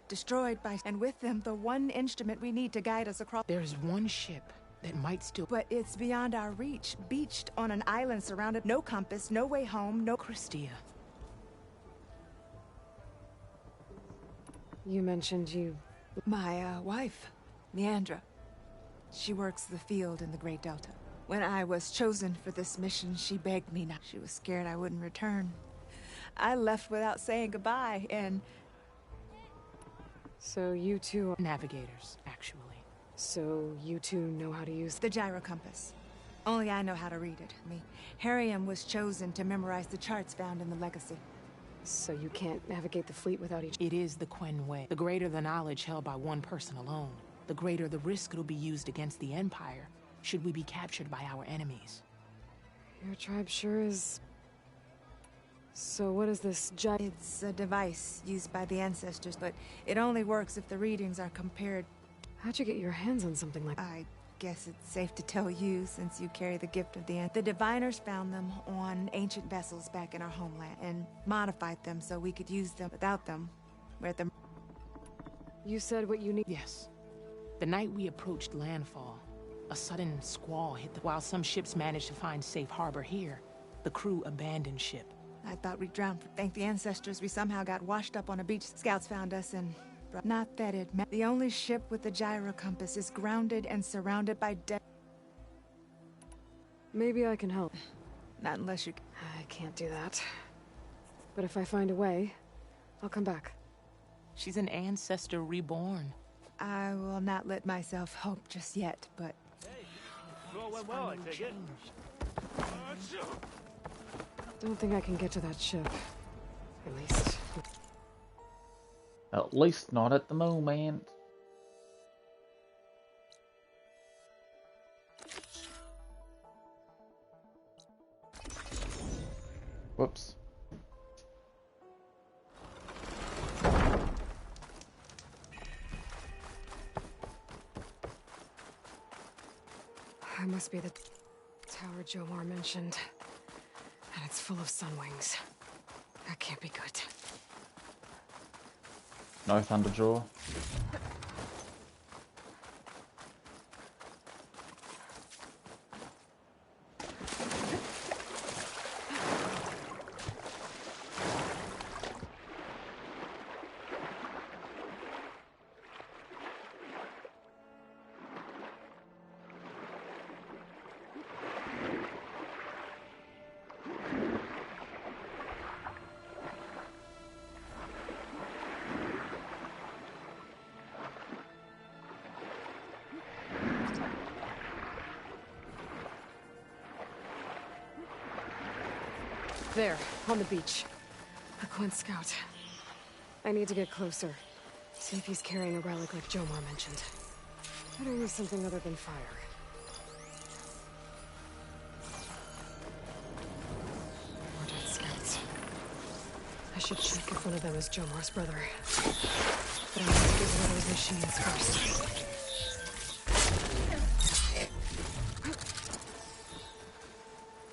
Destroyed by, and with them, the one instrument we need to guide us across. There's one ship that might still... But it's beyond our reach. Beached on an island surrounded... No compass, no way home, no... Christia. You mentioned you... My, wife, Leandra. She works the field in the Great Delta. When I was chosen for this mission, she begged me not. She was scared I wouldn't return. I left without saying goodbye, and... So you two... Navigators, actually. So you two know how to use... The gyro compass. Only I know how to read it. Harriam was chosen to memorize the charts found in the Legacy. So you can't navigate the fleet without each... It is the Quen way. The greater the knowledge held by one person alone, the greater the risk it'll be used against the Empire, should we be captured by our enemies. Your tribe sure is... So what is this It's a device used by the ancestors, but it only works if the readings are compared... How'd you get your hands on something like... I guess it's safe to tell you, since you carry the gift of the... The diviners found them on ancient vessels back in our homeland, and modified them so we could use them. Without them, we're at the... You said what you need... Yes. The night we approached landfall, a sudden squall hit the... While some ships managed to find safe harbor here, the crew abandoned ship. I thought we'd drowned. Thank the ancestors, we somehow got washed up on a beach. Scouts found us and... Not that it meant... The only ship with the gyro compass is grounded and surrounded by dead... Maybe I can help. Not unless you... I can't do that. But if I find a way, I'll come back. She's an ancestor reborn. I will not let myself hope just yet, but... Hey, well, I take it. Don't think I can get to that ship. At least... At least not at the moment. Whoops. It must be the tower Jomar mentioned. And it's full of sunwings. That can't be good. No Thunderjaw. There, on the beach. A Quint scout. I need to get closer. See if he's carrying a relic like Jomar mentioned. Better use something other than fire. More dead scouts. I should check if one of them is Jomar's brother. But I have to get rid of those machines first.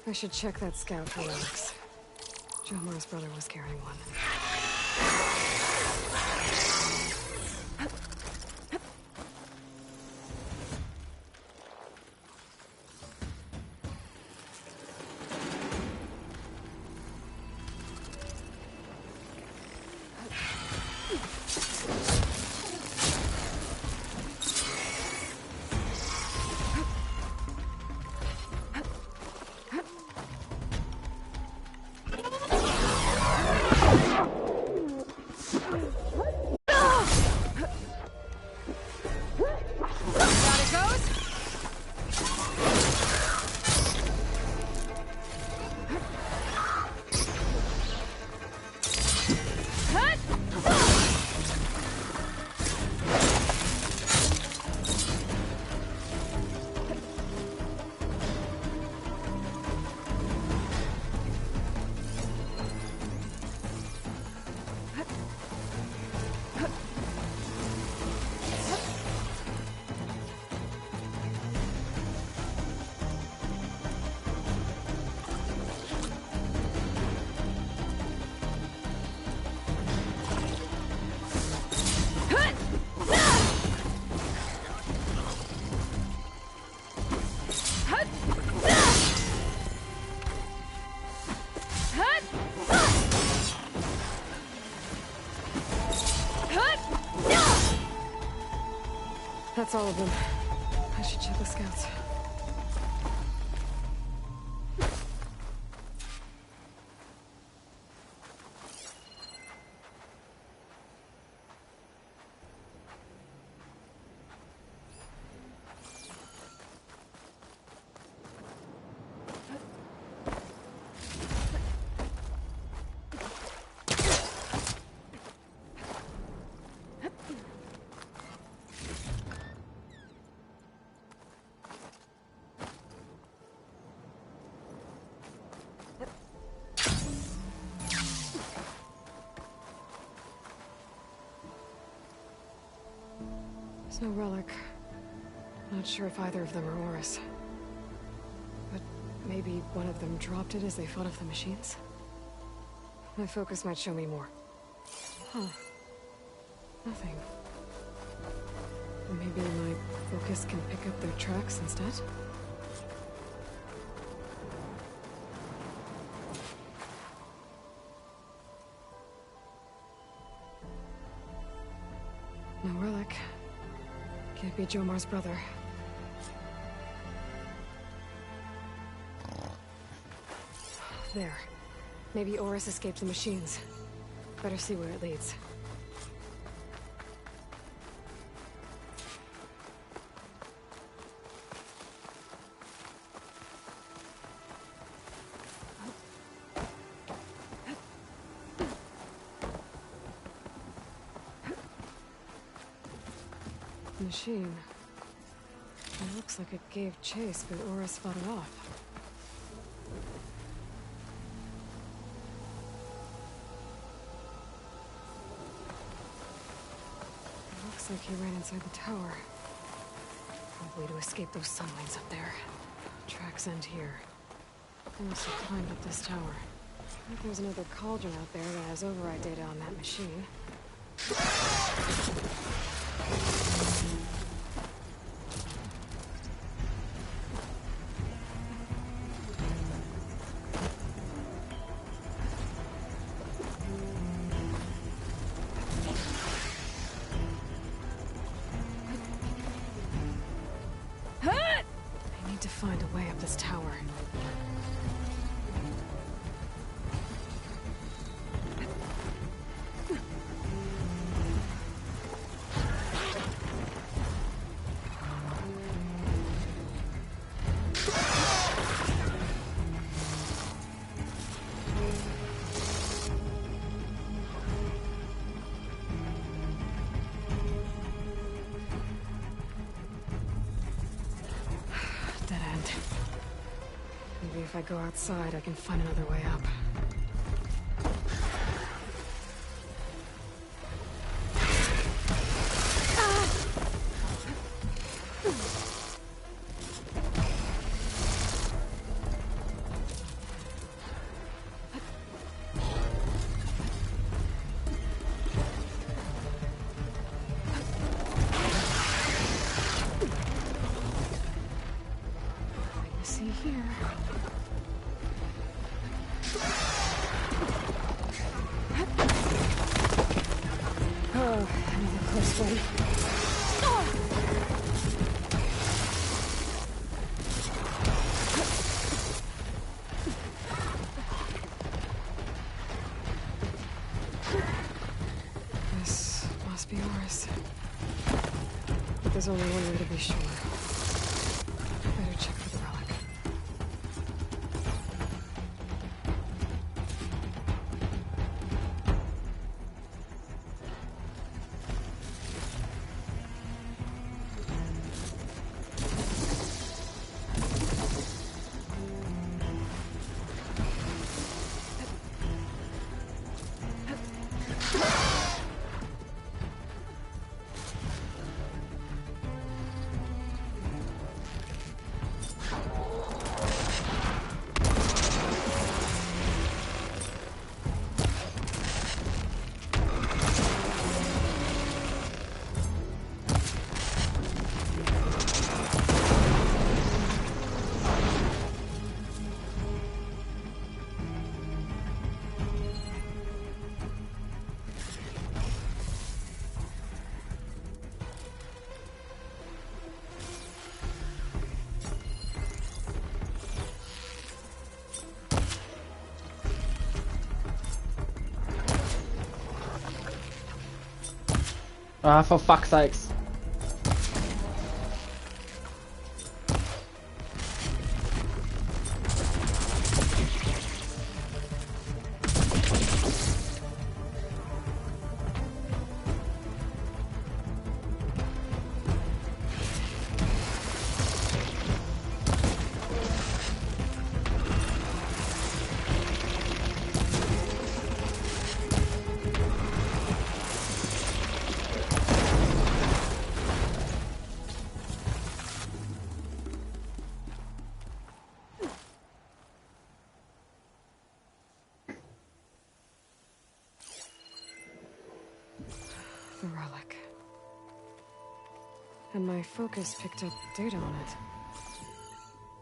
I should check that scout for relics. Jomar's brother was carrying one. That's all of them. I should check the scouts. There's no relic. Not sure if either of them are Oris. But maybe one of them dropped it as they fought off the machines? My focus might show me more. Huh. Nothing. Maybe my focus can pick up their tracks instead? No relic. Can't be Jomar's brother. There. Maybe Oris escaped the machines. Better see where it leads. Machine. It looks like it gave chase, but Oris fought it off. It looks like he ran inside the tower. Probably to escape those sunlights up there. Tracks end here. He must have climbed up this tower. I think there's another cauldron out there that has override data on that machine. I need to find a way up this tower. if I go outside, I can find another way up. See here. Oh, another close one. This must be Oris. But there's only one way to be sure. Better check for the relic. Ah, for fuck's sakes. The relic. And my focus picked up data on it.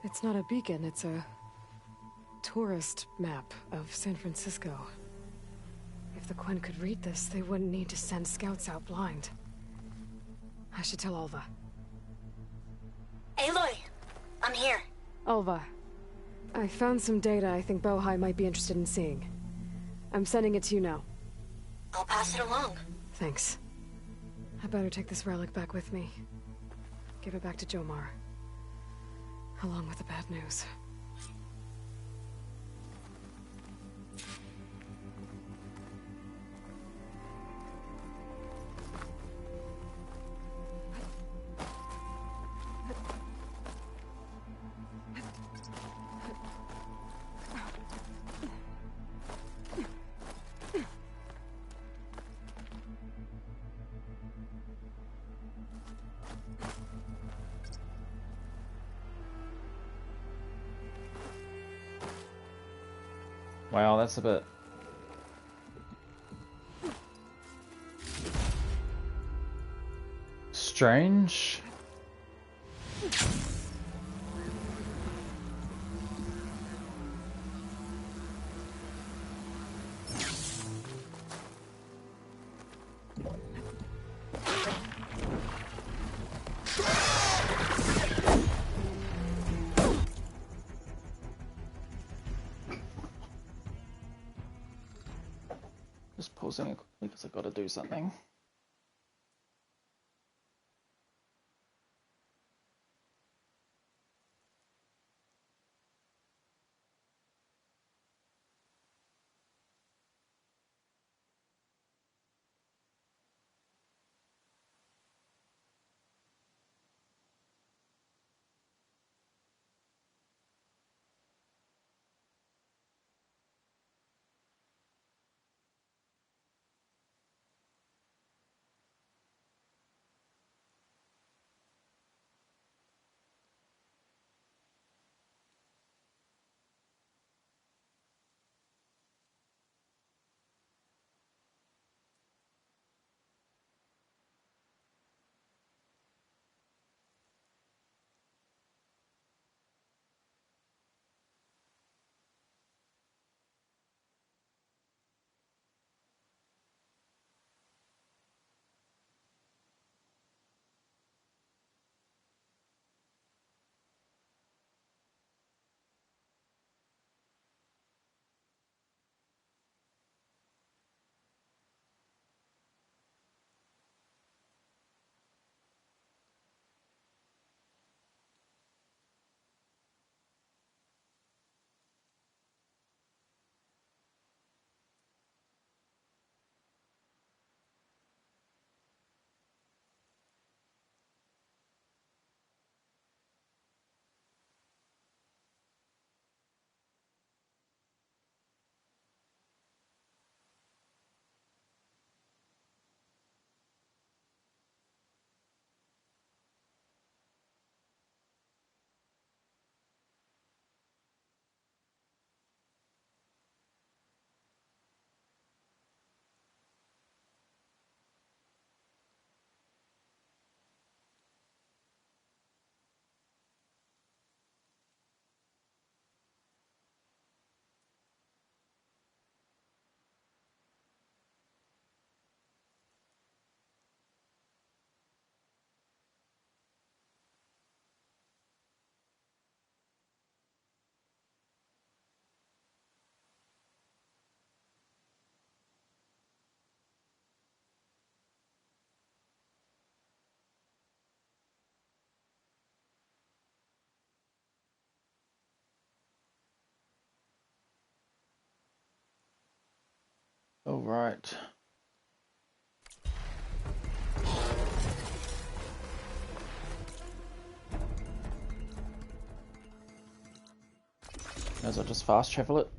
It's not a beacon, it's a tourist map of San Francisco. If the Quen could read this, they wouldn't need to send scouts out blind. I should tell Alva. Aloy, I'm here. Alva, I found some data I think Bohai might be interested in seeing. I'm sending it to you now. I'll pass it along. Thanks. I better take this relic back with me. Give it back to Jomar. Along with the bad news. Wow, that's a bit... strange. Just pausing it quickly because I've got to do something. All right. As I just fast travel it.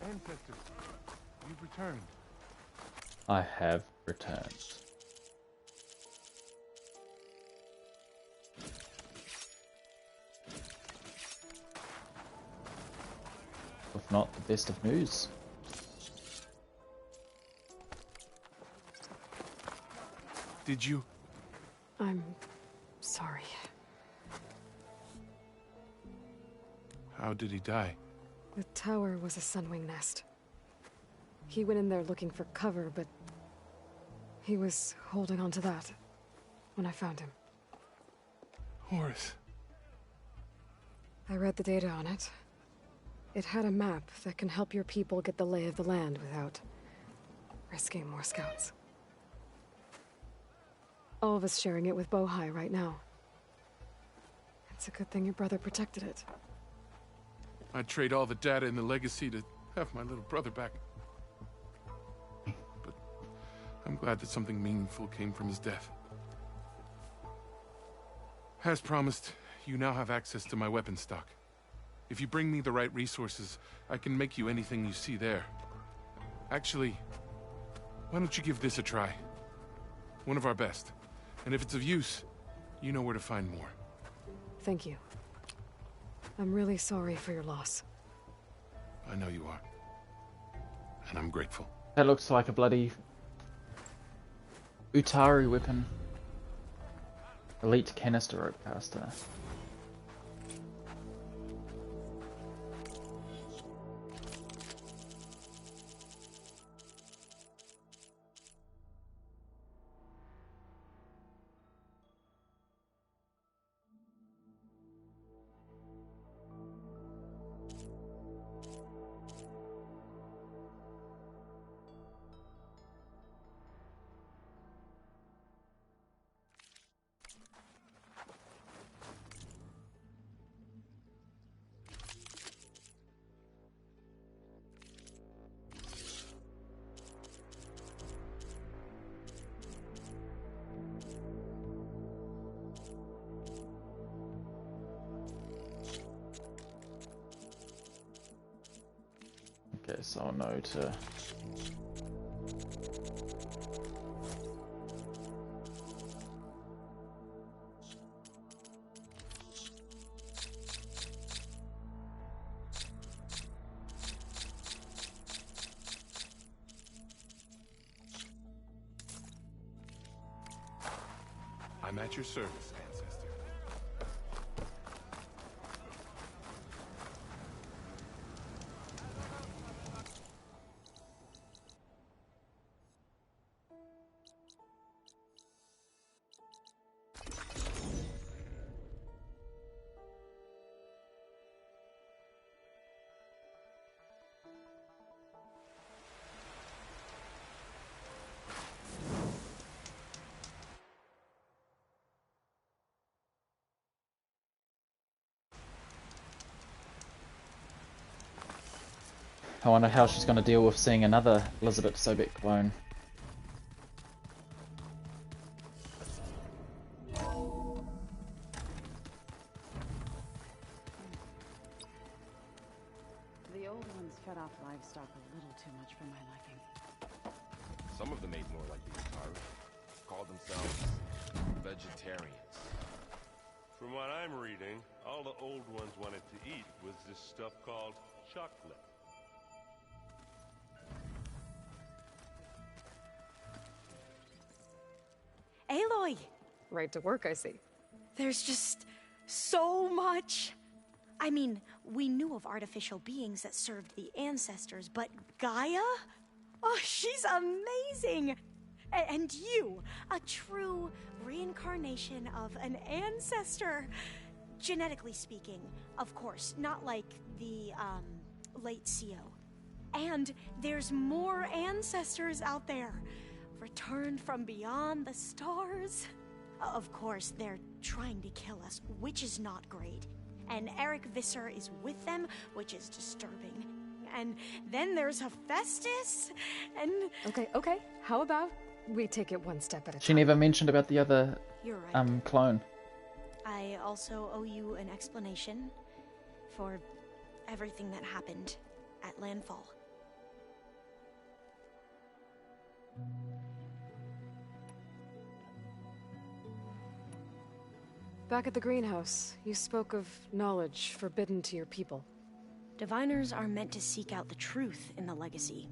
Ancestors, you've returned. I have returned. If not the best of news. Did you? I'm sorry. How did he die? The tower was a sunwing nest. He went in there looking for cover, but he was holding on to that when I found him. Horace. I read the data on it. It had a map that can help your people get the lay of the land without risking more scouts. All of us sharing it with Bohai right now. It's a good thing your brother protected it. I'd trade all the data in the legacy to have my little brother back. But I'm glad that something meaningful came from his death. As promised, you now have access to my weapon stock. If you bring me the right resources, I can make you anything you see there. Actually, why don't you give this a try? One of our best. And if it's of use, you know where to find more. Thank you. I'm really sorry for your loss. I know you are. And I'm grateful. That looks like a bloody Utari weapon. Elite canister rope caster. Okay, so I'll know to... I'm at your service, ancestor. I wonder how she's going to deal with seeing another Elizabeth Sobek clone. The old ones fed off livestock a little too much for my liking. Some of them ate more like the Utari. Called themselves vegetarians. From what I'm reading, all the old ones wanted to eat was this stuff called chocolate. Aloy! Right to work, I see. There's just so much. I mean, we knew of artificial beings that served the ancestors, but Gaia? Oh, she's amazing! And you, a true reincarnation of an ancestor. Genetically speaking, of course, not like the, late CO. And there's more ancestors out there, returned from beyond the stars. Of course, they're trying to kill us, which is not great. And Eric Visser is with them, which is disturbing. And then there's Hephaestus, and... Okay. How about we take it one step at a time? She never mentioned about the other You're right. clone. I also owe you an explanation for everything that happened at Landfall. Back at the greenhouse, you spoke of knowledge forbidden to your people. Diviners are meant to seek out the truth in the legacy,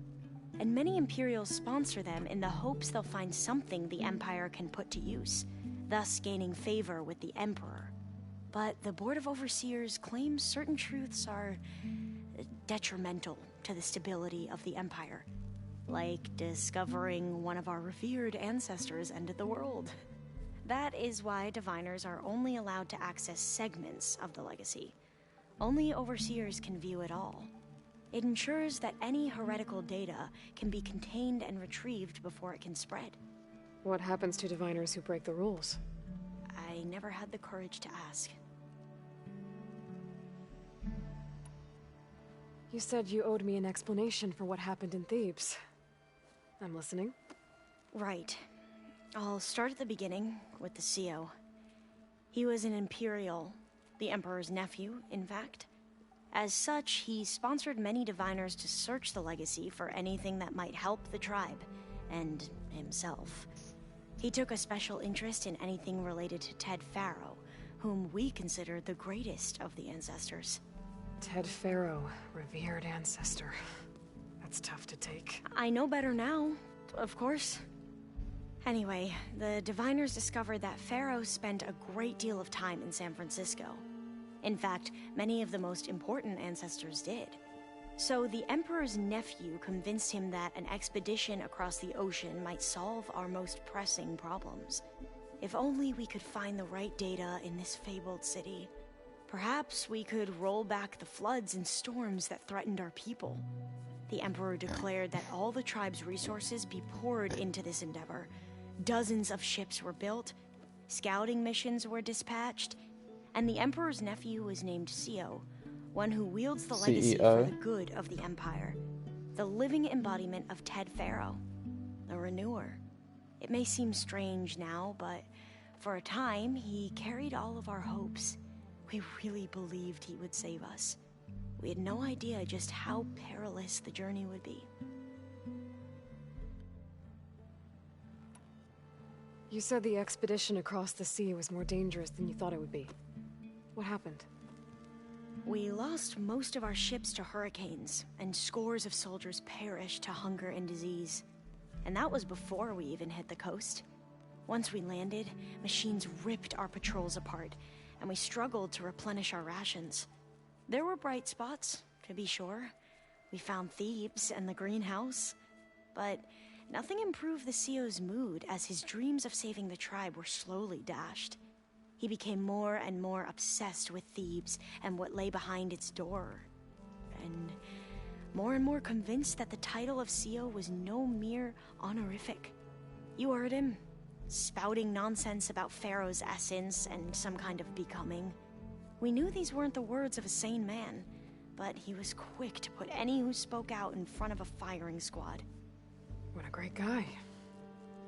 and many Imperials sponsor them in the hopes they'll find something the Empire can put to use, thus gaining favor with the Emperor. But the Board of Overseers claims certain truths are detrimental to the stability of the Empire, like discovering one of our revered ancestors ended the world. That is why Diviners are only allowed to access segments of the legacy. Only Overseers can view it all. It ensures that any heretical data can be contained and retrieved before it can spread. What happens to Diviners who break the rules? I never had the courage to ask. You said you owed me an explanation for what happened in Thebes. I'm listening. Right. I'll start at the beginning with the CO. He was an Imperial, the Emperor's nephew, in fact. As such, he sponsored many Diviners to search the legacy for anything that might help the tribe, and himself. He took a special interest in anything related to Ted Faro, whom we consider the greatest of the ancestors. Ted Faro, revered ancestor. That's tough to take. I know better now, of course. Anyway, the Diviners discovered that Faro spent a great deal of time in San Francisco. In fact, many of the most important ancestors did. So the Emperor's nephew convinced him that an expedition across the ocean might solve our most pressing problems. If only we could find the right data in this fabled city, perhaps we could roll back the floods and storms that threatened our people. The Emperor declared that all the tribe's resources be poured into this endeavor. Dozens of ships were built, scouting missions were dispatched, and the Emperor's nephew was named CEO, one who wields the legacy for the good of the Empire. The living embodiment of Ted Faro, the Renewer. It may seem strange now, but for a time, he carried all of our hopes. We really believed he would save us. We had no idea just how perilous the journey would be. You said the expedition across the sea was more dangerous than you thought it would be. What happened? We lost most of our ships to hurricanes, and scores of soldiers perished to hunger and disease. And that was before we even hit the coast. Once we landed, machines ripped our patrols apart, and we struggled to replenish our rations. There were bright spots, to be sure. We found Thebes and the greenhouse, but nothing improved the CO's mood as his dreams of saving the tribe were slowly dashed. He became more and more obsessed with Thebes and what lay behind its door, and more convinced that the title of CO was no mere honorific. You heard him, spouting nonsense about Pharaoh's essence and some kind of becoming. We knew these weren't the words of a sane man, but he was quick to put any who spoke out in front of a firing squad. What a great guy.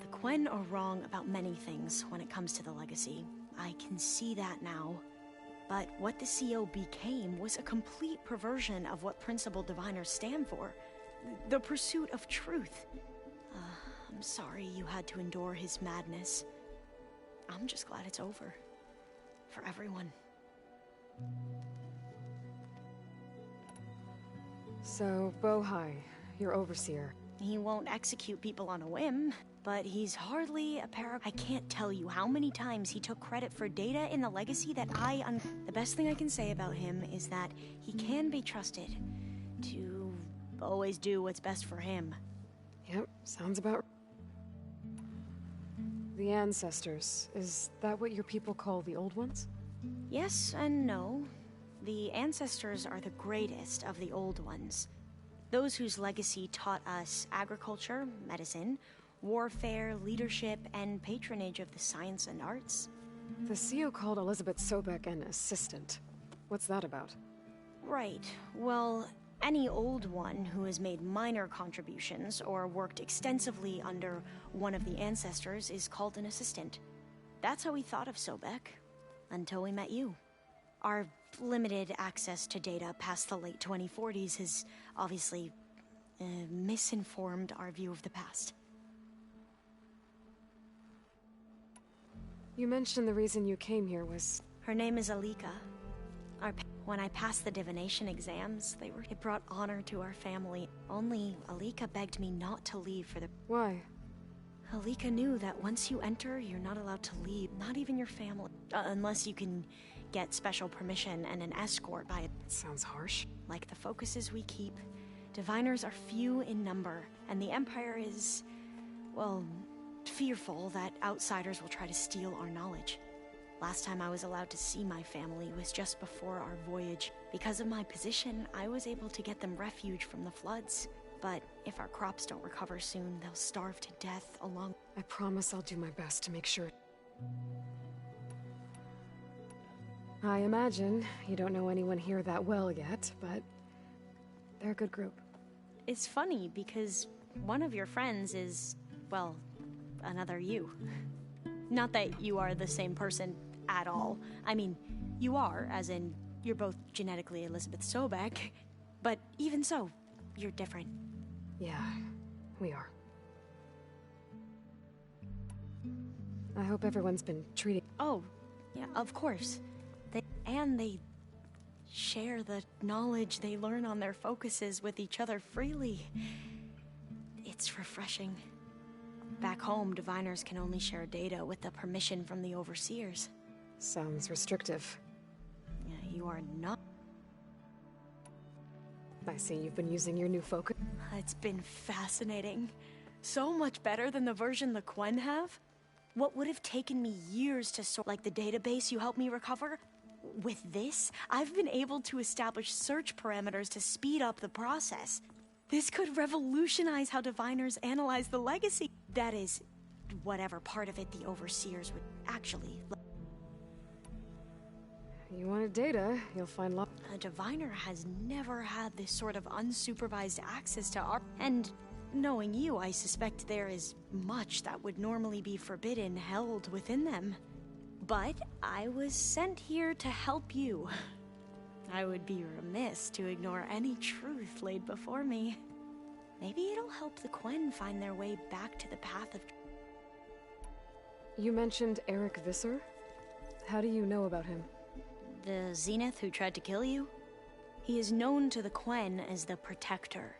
The Quen are wrong about many things when it comes to the legacy. I can see that now. But what the CO became was a complete perversion of what principled diviners stand for. The pursuit of truth. I'm sorry you had to endure his madness. I'm just glad it's over. For everyone. So, Bohai, your overseer. He won't execute people on a whim, but he's hardly a I can't tell you how many times he took credit for data in the legacy that The best thing I can say about him is that he can be trusted to always do what's best for him. Yep, sounds about... The ancestors, is that what your people call the old ones? Yes and no. The ancestors are the greatest of the old ones. Those whose legacy taught us agriculture, medicine, warfare, leadership, and patronage of the science and arts. The CEO called Elizabeth Sobek an assistant. What's that about? Right. Well, any old one who has made minor contributions or worked extensively under one of the ancestors is called an assistant. That's how we thought of Sobek, until we met you. Our limited access to data past the late 2040s has obviously misinformed our view of the past. You mentioned the reason you came here was... Her name is Alika. When I passed the divination exams, it brought honor to our family. Only Alika begged me not to leave for the... Why? Alika knew that once you enter, you're not allowed to leave, not even your family. Unless you can get special permission and an escort by it. Sounds harsh. Like the focuses we keep, diviners are few in number, and the Empire is, well, fearful that outsiders will try to steal our knowledge. Last time I was allowed to see my family was just before our voyage. Because of my position, I was able to get them refuge from the floods. But if our crops don't recover soon, they'll starve to death along... I promise I'll do my best to make sure... I imagine you don't know anyone here that well yet, but they're a good group. It's funny because one of your friends is, well, another you. Not that you are the same person at all. I mean, you are, as in, you're both genetically Elizabeth Sobek, but even so, you're different. Yeah, we are. I hope everyone's been treating... Oh, yeah, of course. They share the knowledge they learn on their focuses with each other freely. It's refreshing. Back home, diviners can only share data with the permission from the overseers. Sounds restrictive. Yeah, you are not. I see you've been using your new focus. It's been fascinating. So much better than the version the Quen have. What would have taken me years to sort, like the database you helped me recover? With this, I've been able to establish search parameters to speed up the process. This could revolutionize how diviners analyze the legacy. That is, whatever part of it the overseers would actually... You wanted data, you'll find lot. A diviner has never had this sort of unsupervised access to our... And knowing you, I suspect there is much that would normally be forbidden held within them. But I was sent here to help you. I would be remiss to ignore any truth laid before me. Maybe it'll help the Quen find their way back to the path of... You mentioned Eric Visser? How do you know about him? The Zenith who tried to kill you? He is known to the Quen as the Protector.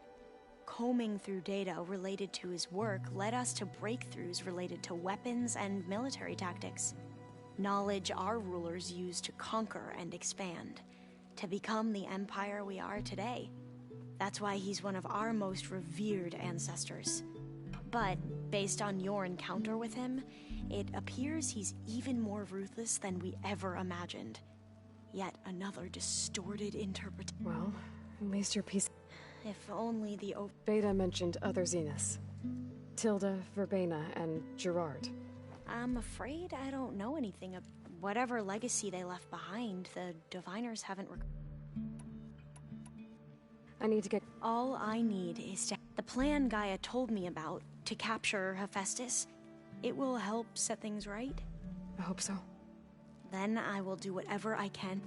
Combing through data related to his work led us to breakthroughs related to weapons and military tactics. Knowledge our rulers used to conquer and expand, to become the empire we are today. That's why he's one of our most revered ancestors. But, based on your encounter with him, it appears he's even more ruthless than we ever imagined. Yet another distorted interpretation. Well, at least your piece... If only the... Beta mentioned other Zeniths. Tilda, Verbena, and Gerard. I'm afraid I don't know anything of whatever legacy they left behind. The diviners haven't... I need to get... All I need is to... The plan Gaia told me about, to capture Hephaestus, it will help set things right. I hope so. Then I will do whatever I can.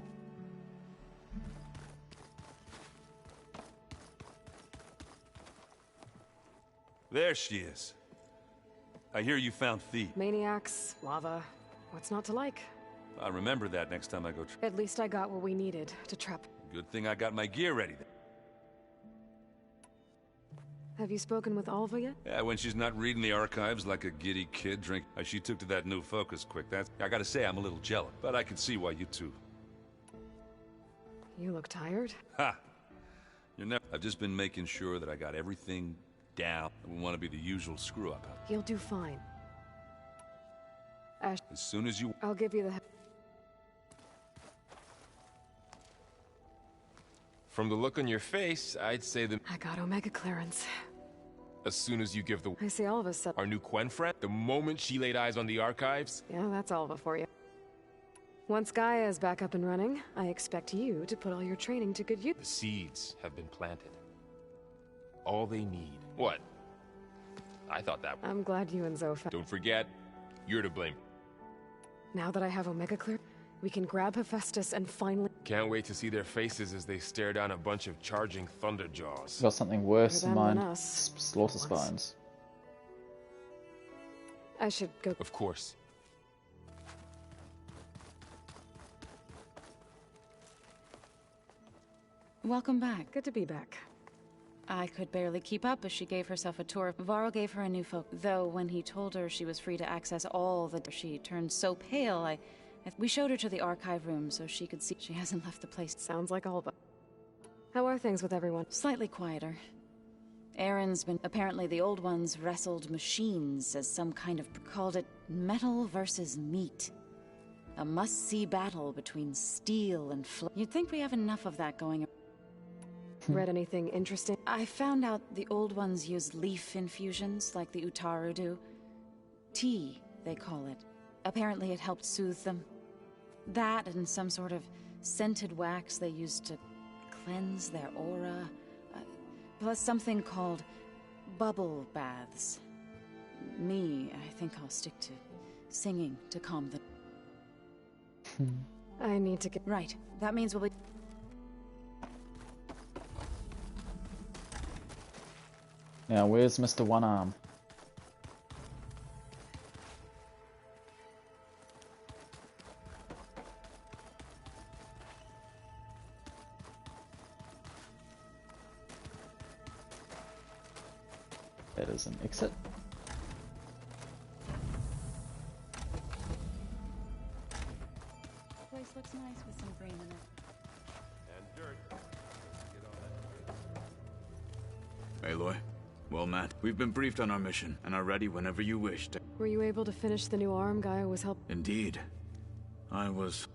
There she is. I hear you found thieves. Maniacs, lava. What's not to like? I'll remember that next time I go. At least I got what we needed to trap. Good thing I got my gear ready then. Have you spoken with Alva yet? Yeah, when she's not reading the archives like a giddy kid drink. She took to that new focus quick. I gotta say, I'm a little jealous, but I can see why you two. You look tired. Ha! I've just been making sure that I got everything down. I wouldn't want to be the usual screw-up. You'll do fine. Ash. As soon as you... I'll give you the... From the look on your face, I'd say the... I got Omega clearance. As soon as you give the... I see all of us set. Our new Quen friend, the moment she laid eyes on the archives... Yeah, that's all of it for you. Once Gaia is back up and running, I expect you to put all your training to good use. The seeds have been planted. All they need. What? I thought that... I'm glad you and Zoe found... Don't forget, you're to blame. Now that I have Omega clear, we can grab Hephaestus and finally... Can't wait to see their faces as they stare down a bunch of charging thunderjaws. Got something worse in mind. Us. Slaughter spines. I should go. Of course. Welcome back. Good to be back. I could barely keep up as she gave herself a tour. Varl gave her a new focus. Though when he told her she was free to access all the... She turned so pale, we showed her to the archive room so she could see she hasn't left the place. Sounds like all of it. How are things with everyone? Slightly quieter. Aaron's been... Apparently the old ones wrestled machines as some kind of... Called it metal versus meat. A must-see battle between steel and You'd think we have enough of that going. Read anything interesting? I found out the old ones use leaf infusions like the Utaru do. Tea, they call it. Apparently it helped soothe them. That and some sort of scented wax they used to cleanse their aura. Plus something called bubble baths. Me, I think I'll stick to singing to calm them. I need to get... Right. That means we'll be... Now, where's Mr. One Arm? That is an exit. Place looks nice with some green in it. And dirt. Aloy. Well, Matt, we've been briefed on our mission and are ready whenever you wish to... Were you able to finish the new arm Gaia was helping? Indeed. I was...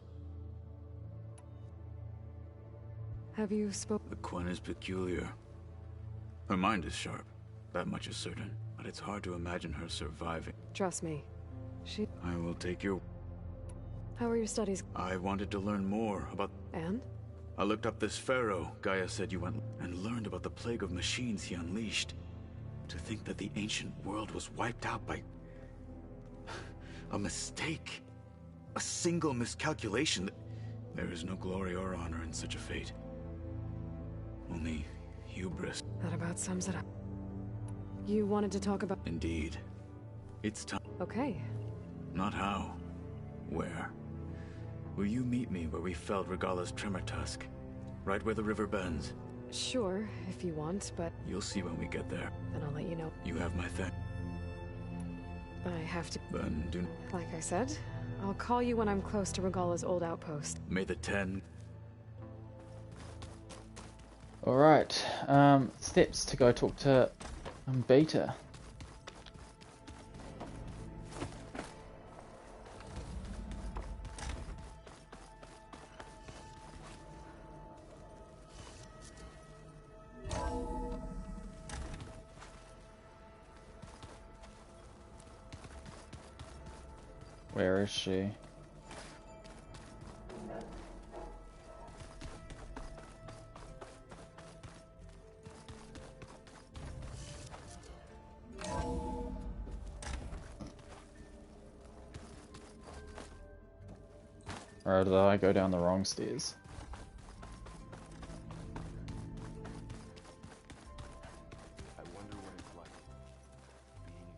Have you spoken? The Quen is peculiar. Her mind is sharp, that much is certain, but it's hard to imagine her surviving. Trust me. I will take your... How are your studies? I wanted to learn more about... And? I looked up this pharaoh Gaia said you went... and learned about the plague of machines he unleashed. To think that the ancient world was wiped out by... a mistake. A single miscalculation. There is no glory or honor in such a fate. Only hubris. That about sums it up. You wanted to talk about... Indeed. It's time. Okay. Not how. Where. Will you meet me where we felled Regala's tremor tusk? Right where the river bends? Sure, if you want, but... You'll see when we get there. Then I'll let you know. You have my thanks. I have to... Then do... Like I said, I'll call you when I'm close to Regala's old outpost. May the 10... Alright, steps to go talk to Beta. Where is she? Or did I go down the wrong stairs? I wonder what it's like being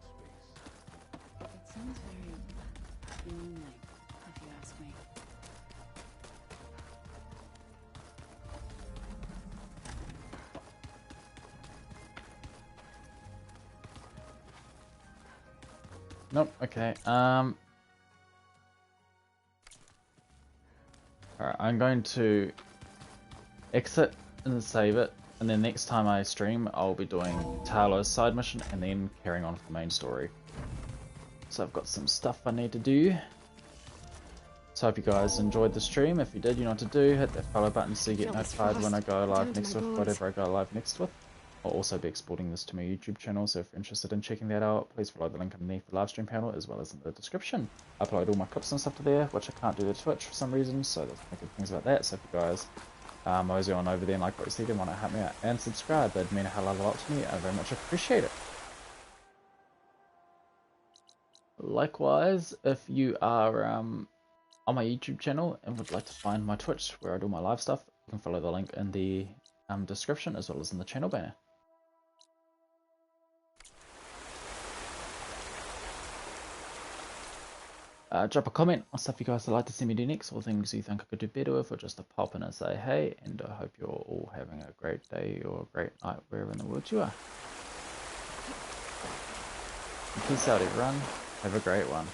in space. It sounds very moonlight, if you ask me. Nope, okay, Alright, I'm going to exit and save it, and then next time I stream I'll be doing Talos side mission and then carrying on for the main story. So I've got some stuff I need to do. So I hope you guys enjoyed the stream. If you did, you know what to do. Hit that follow button so you get notified when I go live next with whatever I go live next with. I'll also be exporting this to my YouTube channel, so if you're interested in checking that out, please follow the link underneath the live stream panel as well as in the description. I upload all my clips and stuff to there, which I can't do to Twitch for some reason, so there's no good things about that. So if you guys mosey on over there and like what you see, then want to help me out and subscribe, that'd mean a hell of a lot to me. I very much appreciate it. Likewise, if you are on my YouTube channel and would like to find my Twitch where I do my live stuff, you can follow the link in the description as well as in the channel banner. Drop a comment on stuff you guys would like to see me do next, or things you think I could do better with, or just to pop in and say hey, and I hope you're all having a great day or a great night wherever in the world you are. Peace out everyone, have a great one.